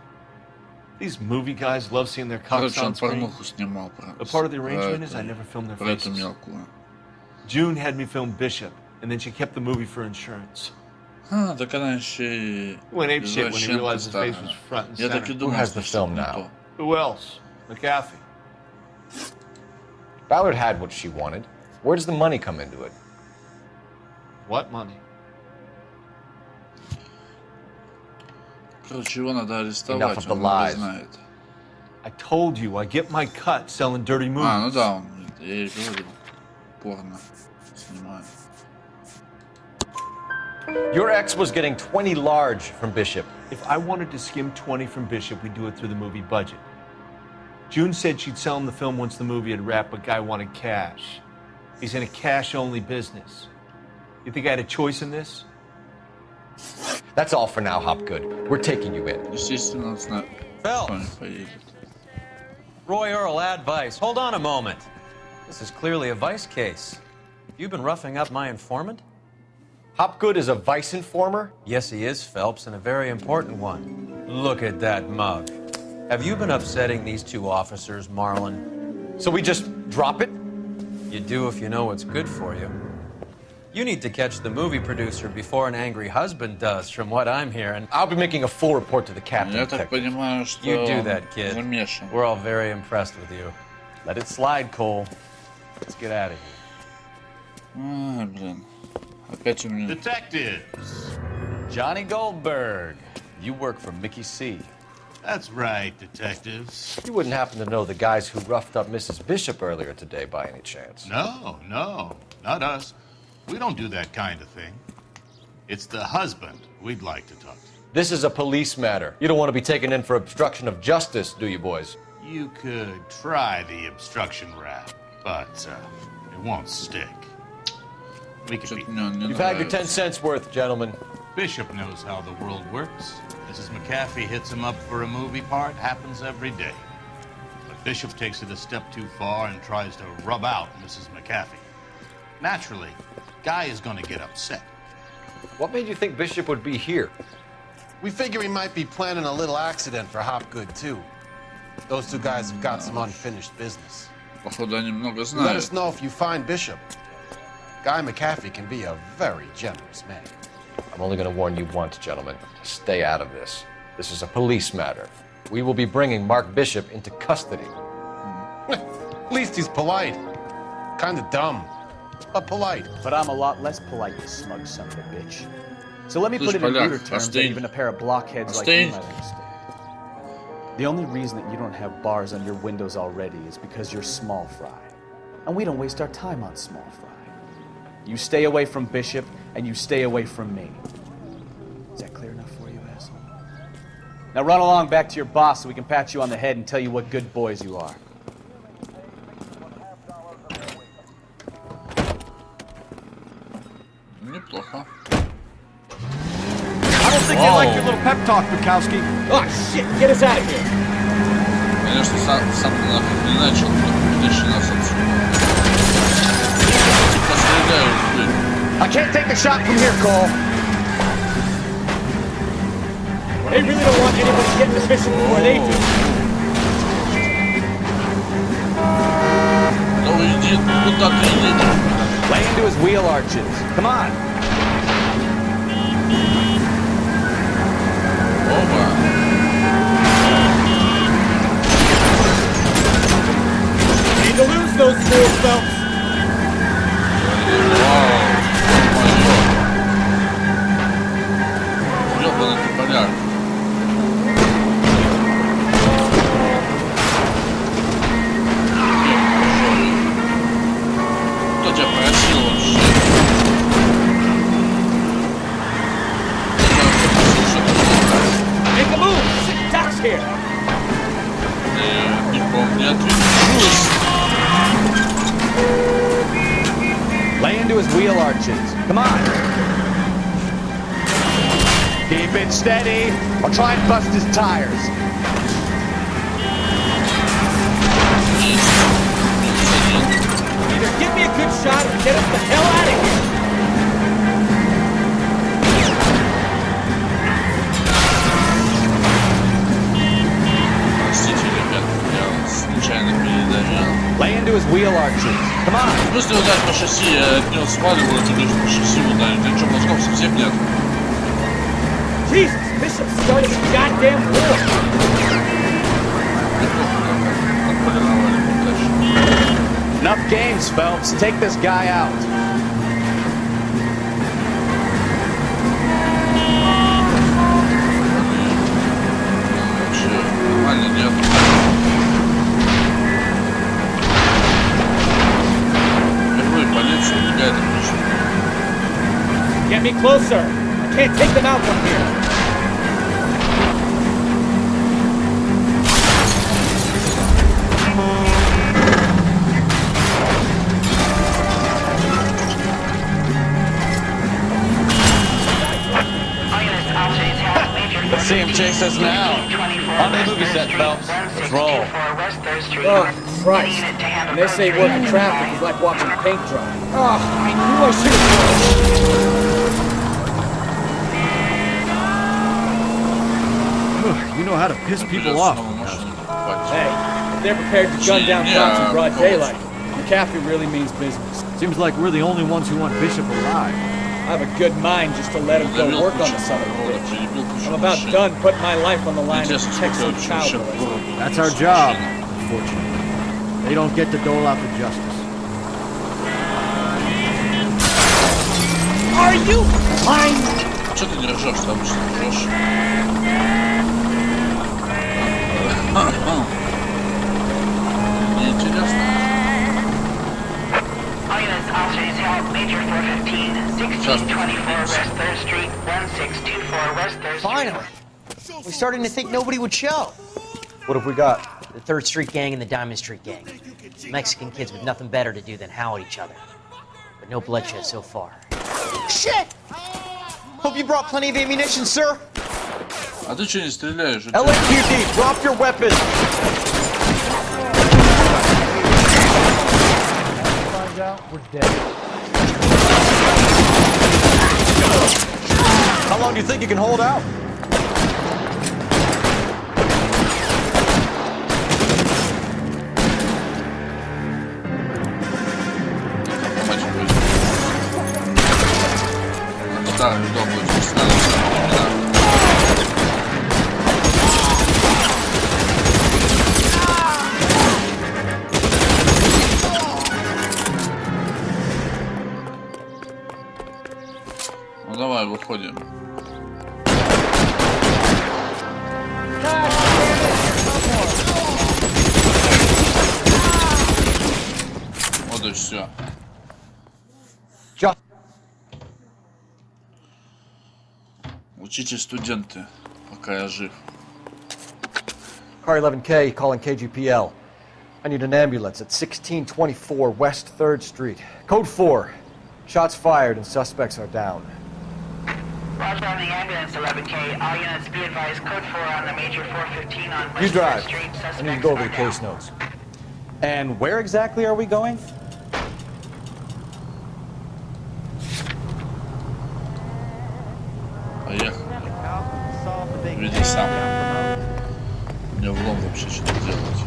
These movie guys love seeing their cocks Короче, on он screen. порнуху снимал про... But part of the arrangement is I never filmed their Про эту faces. мелкую. June had me film Bishop, and then she kept the movie for insurance. А, так она еще и... Went ape shit when he извращенка realized his face старая. was front and Я так и center. думал, Who has что the что-то film не now? то. Who else? McAfee. Ballard had what she wanted. Where does the money come into it? What money? Короче, его надо Enough арестовать, of the он много lies. знает. I told you, I get my cut selling dirty movies. А, ну да, он, я ей говорил. Порно снимаю. Your ex was getting 20 large from Bishop. If I wanted to skim 20 from Bishop, we'd do it through the movie budget. June said she'd sell him the film once the movie had wrapped, but Guy wanted cash. He's in a cash-only business. You think I had a choice in this? That's all for now, Hopgood. We're taking you in. Естественно, он знает, Phelps. что он поедет. Roy Earl, advice. Hold on a moment. This is clearly a vice case. You've been roughing up my informant? Hopgood is a vice informer? Yes, he is, Phelps, and a very important one. Look at that mug. Have you been upsetting these two officers, Marlon? So we just drop it? You do if you know what's good for you. You need to catch the movie producer before an angry husband does, from what I'm hearing. I'll be making a full report to the captain. Я так понимаю, что You do он that, kid. замешан. We're all very impressed with you. Let it slide, Cole. Let's get out of here. Ай, блин. Опять у меня... Detectives! Johnny Goldberg. You work for Mickey C. That's right, detectives. You wouldn't happen to know the guys who roughed up Mrs. Bishop earlier today by any chance? No, not us. We don't do that kind of thing. It's the husband we'd like to talk to. This is a police matter. You don't want to be taken in for obstruction of justice, do you, boys? You could try the obstruction rap, but it won't stick. We could be... You've had your 10 cents worth, gentlemen. Bishop knows how the world works. Mrs. McAfee hits him up for a movie part. Happens every day. But Bishop takes it a step too far and tries to rub out Mrs. McAfee. Naturally, Guy is going to get upset. What made you think Bishop would be here? We figure he might be planning a little accident for Hopgood, too. Those two guys have got some unfinished business. Походу, они много Let знают. us know if you find Bishop. Guy McAfee can be a very generous man. I'm only going to warn you once, gentlemen. Stay out of this. This is a police matter. We will be bringing Mark Bishop into custody. At least he's polite. Kind of dumb, but polite. But I'm a lot less polite, you smug son of a bitch. So let me Слышь, put it in поляк, ruder terms than остынь. even a pair of blockheads like you Остынь. might understand. The only reason that you don't have bars on your windows already is because you're small fry. And we don't waste our time on small fry. You stay away from Bishop, and you stay away from me. Is that clear enough for you, asshole? Now run along back to your boss so we can pat you on the head and tell you what good boys you are. Неплохо. I don't think they like your little pep talk, Bukowski. Oh, shit! Get us out of here! Конечно, сам ты нахуй не начал, тащи нас отсюда. Постреляю, блин. I can't take the shot from here, Cole. They really don't want anybody getting the mission before they do. Ну иди, куда ты едешь? Lay into his wheel arches. Come on. Оба. Need to lose those fools, Phelps. Ёбаный ты поляк. Кто тебя просил вообще? Make a move! Sick ducks here! Не помню ответ. Lay into his wheel arches. Come on. Keep it steady, or try and bust his tires. Either give me a good shot or get us the hell out of here! Простите, ребят, я случайно передавил. Lay into his wheel arches. Come on. В смысле ударить по шасси, я от него сваливаю, ты говоришь по шасси ударить. Ты что, мозгов совсем нет? Jesus, Bishop started a goddamn war! Enough games, Phelps. Take this guy out. Вообще, нормально нет. Впервые полиция убегает от меня. Get me closer! I can't take them out from here! Let's see him chase us now. On to the movie set, Phelps. Let's roll. Oh, Christ. And they say working traffic is like watching paint dry. Oh, I knew I should have You know how to piss people off. Hey, if they're prepared to gun down cops in broad daylight, McCaffrey really means business. Seems like we're the only ones who want Bishop alive. I have a good mind just to let him go work on the son of a bitch. I'm about done putting my life on the line to protect some child molester. That's our job, unfortunately. They don't get to dole out the justice. Are you blind? Что ты не ржешь, ты обычно ржешь? Неинтересно. Officers help Major 415, 1624 West 3rd Street, 1624 West 3rd Street. Finally! We're starting to think nobody would show. What have we got? The 3rd Street Gang and the Diamond Street Gang. Mexican kids with nothing better to do than howl at each other. But no bloodshed so far. Shit! Hope you brought plenty of ammunition, sir. А ты что не стреляешь? LAPD, drop your weapon! We're dead. How long do you think you can hold out? Да, удобно, очень странно. Ну давай, выходим. Все. Учите, студенты, пока я жив. Car 11K calling KGPL. I need an ambulance at 1624 West 3rd Street. Code 4. Shots fired and suspects are down. Roger on the ambulance, 11K. All units be advised, code 4 on the major 415 on West You drive. 3rd Street. I need to go over the case notes. And where exactly are we going? Поехали. Веди сам. Мне влом вообще что-то делать.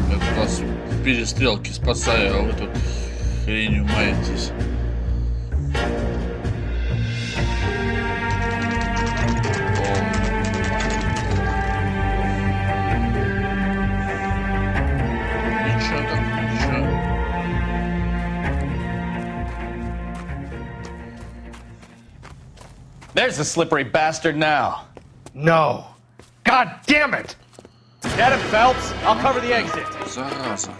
Я тут вас в перестрелке спасаю, а вы тут хренью маетесь. Ничего так, ничего. There's the slippery bastard now. No. God damn it! Get him, Phelps. I'll cover the exit. Зараза.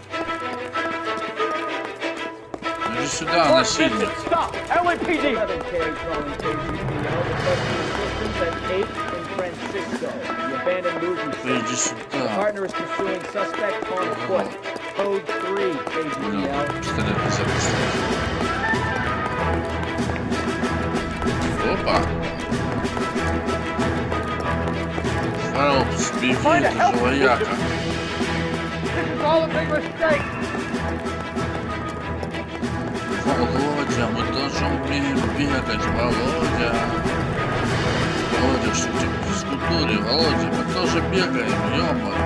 Иди сюда, насильник. Stop! LAPD! 7K calling KGPL, requesting assistance at 8th and Francisco, the abandoned movie Иди The сюда. partner is pursuing suspect on foot. Code 3, KGPL. Пистолет нельзя пустить. Опа. Фелпс, беги, ты живояка. This is all a big mistake! Володя, мы тоже умеем бегать, Володя. Володя, что ты в физкультуре, Володя, мы тоже бегаем, ё-моё.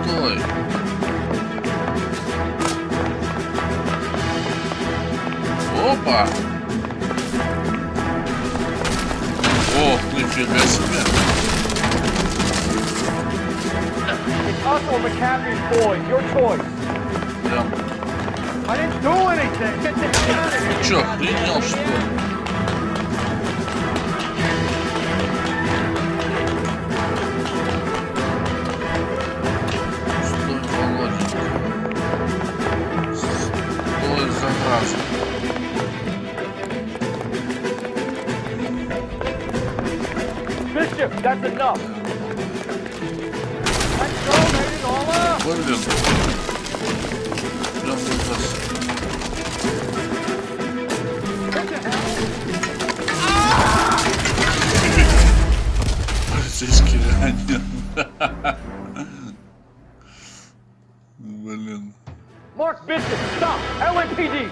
Стой. Опа. Ох, нифига себе. It's us or McCaffrey's boys, your choice. Прям, I didn't do anything! Get the hell out of here! ты чё, охренел, что ли? Стой, Володя. Стой, зараза. Bishop, that's enough! Let's go, made it all up! Блин. Прям ужас. Полицейский ранен. Блин. Mark Bishop, stop! LAPD!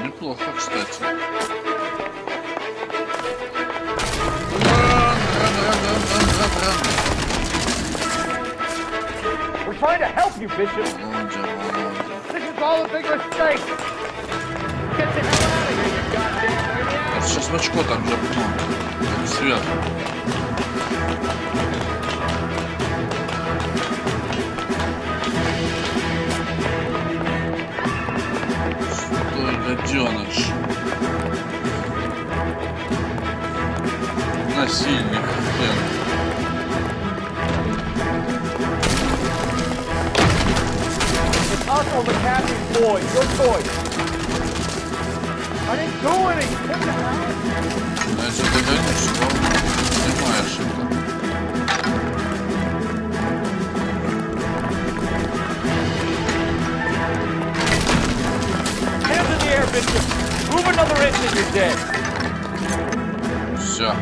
Неплохо, кстати. We're trying to help you, Bishop! Володя, Володя. This is all a big mistake! Get the hell out of here, you goddamn maniac! Я сейчас в очко там жопну. Там сверху. Стой, гаденыш. Насильник, хрен. It's us or McCaffrey's boys, your choice. I didn't do anything! Get the hell out! Значит, ты гонишь, понимаешь это. Hands in the air, Bishop! Move another inch and you're dead! Все.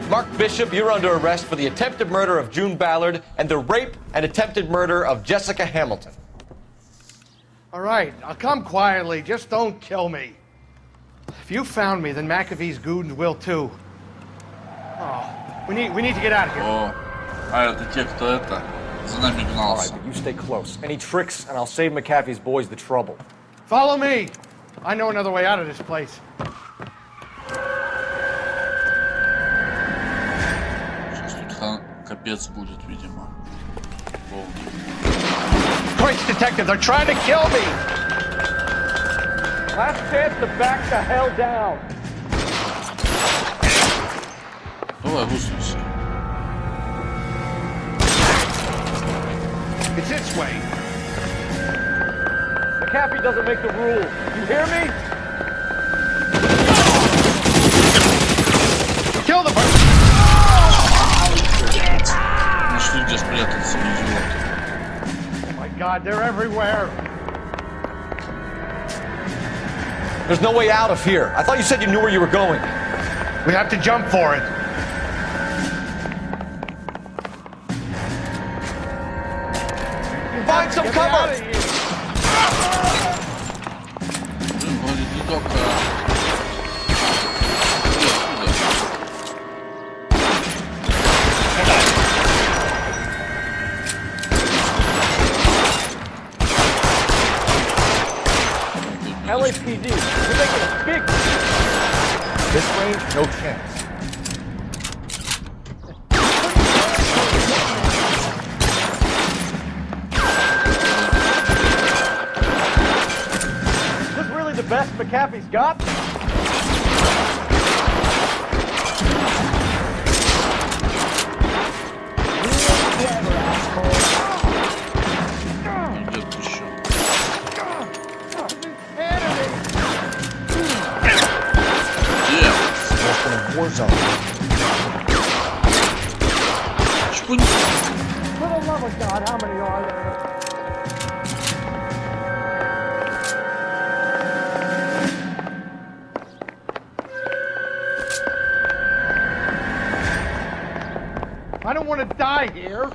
Mark Bishop, you're under arrest for the attempted murder of June Ballard and the rape and attempted murder of Jessica Hamilton. All right, I'll come quietly. Just don't kill me. If you found me, then McAfee's goons will too. Oh, we need to get out of here. О, а это те, кто это за нами All right, гнался. but you stay close. Any tricks, and I'll save McAfee's boys the trouble. Follow me. I know another way out of this place. Сейчас тут капец будет, видимо. Полный. Christ, detectives are trying to kill me! Last chance to back the hell down! Давай, высунься. this way. McAfee doesn't make the rules. You hear me? Kill the person. Нашли где спрятаться, идиот. Oh my God, they're everywhere. There's no way out of here. I thought you said you knew where you were going. We have to jump for it. Find some cover! Вроде не только... LAPD, you're making a big... This range, no chance. Is this really the best McAfee's got? Идет еще. War zone. For the love of God, how many are there? I don't want to die here.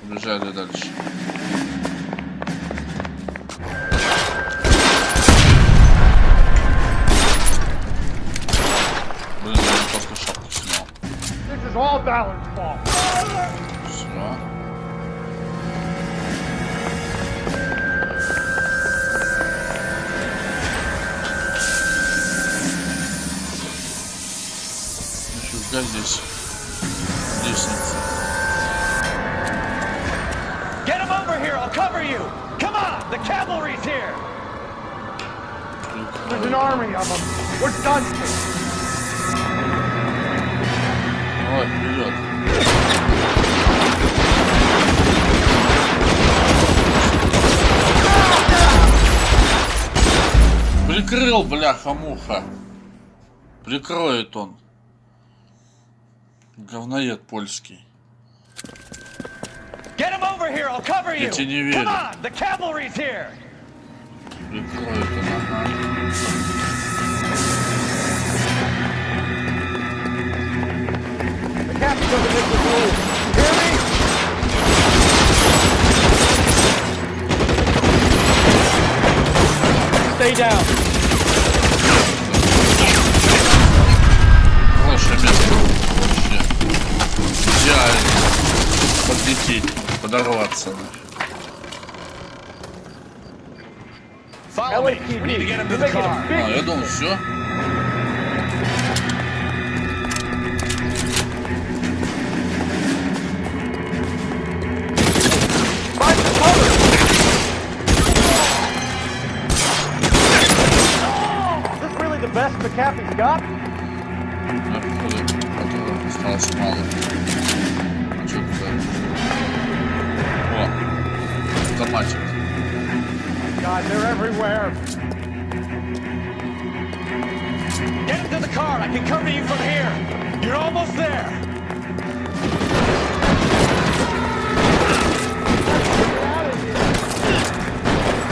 Побежали дальше. Блин, я просто шапку снял. This is all Ballard's fault. Все. Нифига здесь лестница. Get him over here, I'll cover you! Come on, the cavalry's here! There's an army of them. We're done for. Ой, вперед. Прикрыл, бляха-муха. Прикроет он. Говноед польский. Get him over here, I'll cover you! Я тебе не верю. Come on, the cavalry's here! Прикроет он, ага. McAfee doesn't make the rules. You hear me? Stay down. Хорошее место. Вообще. Идеально. Подлететь, подорваться. Follow me. We need to get him to the car. А, я думал, все. Is this really the best McAfee's got? Этого осталось мало. Что это? О, автоматик. God, they're everywhere. Get him to the car, I can cover you from here. You're almost there.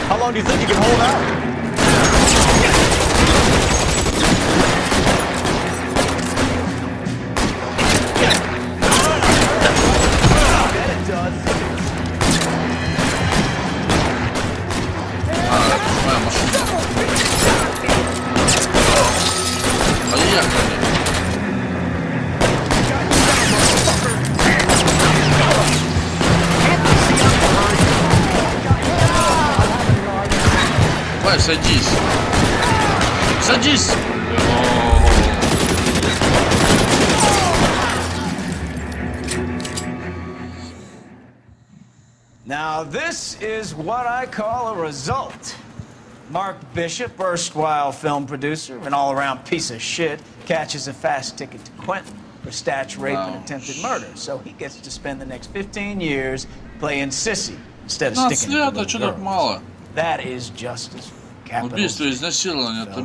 How long do you think you can hold out? Давай, садись. Садись! Now, this is what I call a result. Mark Bishop, erstwhile film producer, an all-around piece of shit, catches a fast ticket to Quentin for snatch, rape, and attempted murder. So he gets to spend the next 15 years playing sissy instead of 15 sticking it to лет, а little что так girls. мало? That is justice. Capital Убийство и G. изнасилование, это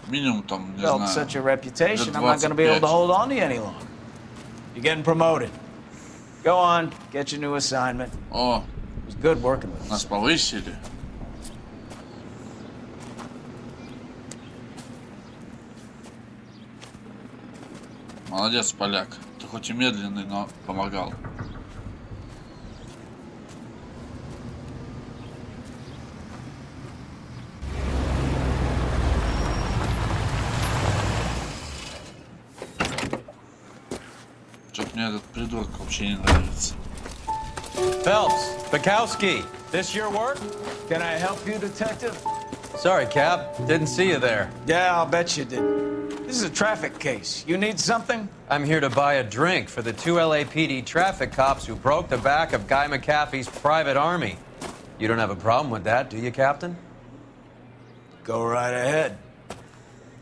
минимум там, не Built знаю, such a reputation, лет I'm not going to be able to 25. hold on to you any longer. You're getting promoted. Go on, get your new assignment. О, It was good working with нас you. повысили. Молодец, поляк. Ты хоть и медленный, но помогал. Что-то мне этот придурок вообще не нравится. Phelps, Bukowski, this your work? Can I help you, detective? Sorry, Cap. Didn't see you there. Yeah, I'll bet you did. This is a traffic case. You need something? I'm here to buy a drink for the 2 LAPD traffic cops who broke the back of Guy McAfee's private army. You don't have a problem with that, do you, Captain? Go right ahead.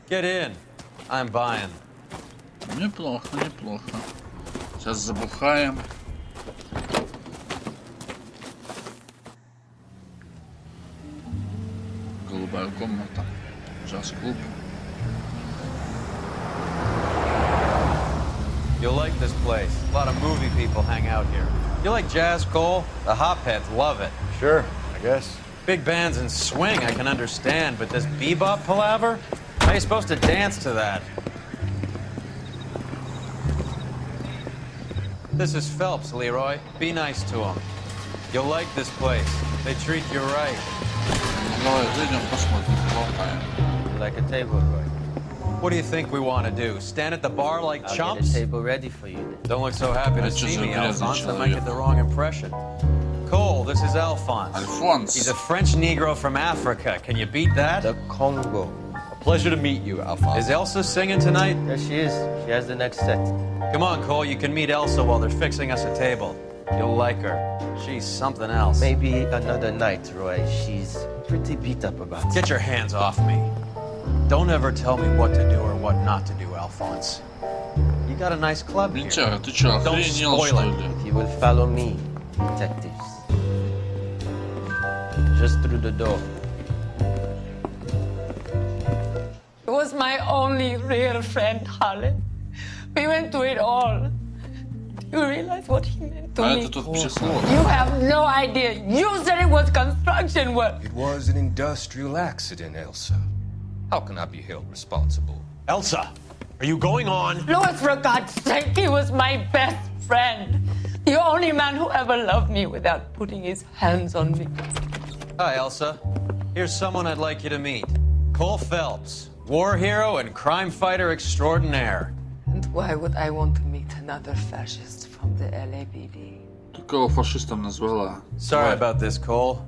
Get in. I'm buying. Неплохо, неплохо. Сейчас забухаем. Голубая комната. Джаз-клуб. You'll like this place. A lot of movie people hang out here. You like jazz, Cole? The hopheads love it. Sure, I guess. Big bands and swing I can understand, but this bebop palaver? How are you supposed to dance to that? This is Phelps, Leroy. Be nice to him. You'll like this place. They treat you right. Давай зайдем посмотрим. Like a table, Roy. What do you think we want to do? Stand at the bar like I'll chumps? get a table ready for you then. Don't look so happy to That's just see a me, grazный Alphonse. I might человек. get the wrong impression. Cole, this is Alphonse. Alphonse. He's a French Negro from Africa. Can you beat that? The Congo. A pleasure to meet you, Alphonse. Is Elsa singing tonight? There she is. She has the next set. Come on, Cole. You can meet Elsa while they're fixing us a table. You'll like her. She's something else. Maybe another night, Roy. She's pretty beat up about it. Get your hands off me. Don't ever tell me what to do or what not to do, Alphonse. You got a nice club here. Митяра, ты что, Don't охренел, spoil что it. ли? If you will follow me, detectives. Just through the door. He was my only real friend, Harlan. We went through it all. Do you realize what he meant to А me? это тот психолог. You have no idea. You said it was construction work. It was an industrial accident, Elsa. How can I be held responsible? Elsa, are you going on? Louis, for God's sake, he was my best friend. The only man who ever loved me without putting his hands on me. Hi, Elsa. Here's someone I'd like you to meet. Cole Phelps, war hero and crime fighter extraordinaire. And why would I want to meet another fascist from the LAPD? Ты кого фашистом назвала? Sorry about this, Cole.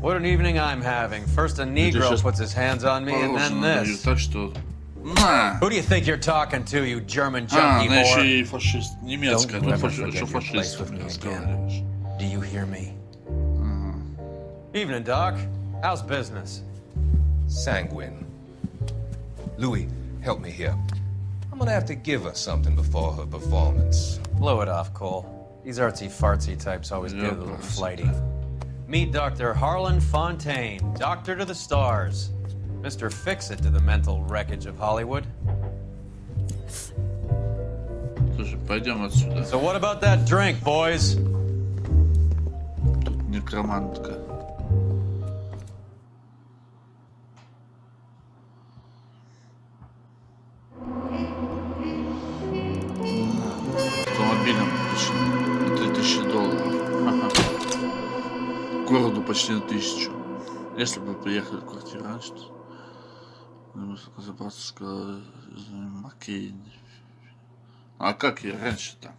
What an evening I'm having. First a Negro puts his hands on me, and then this. Так что... На! Who do you think you're talking to, you German А, junkie она еще whore? и фашист. Немецкая. Тут что фашистов не разговариваешь. Do you hear me? Evening, Doc. How's business? Sanguine. Louis, help me here. I'm gonna have to give her something before her performance. Blow it off, Cole. These artsy-fartsy types always get a little flighty. Meet Dr. Harlan Fontaine, doctor to the stars. Mr. Fix-It to the mental wreckage of Hollywood. Слушай, пойдем отсюда. So what about that drink, boys? Тут некромантка. Автомобилем на $3000. Ха-ха. К городу почти на 1000. Если бы приехали в квартиру раньше, разобраться, сказал Маккейн. А как я раньше-то?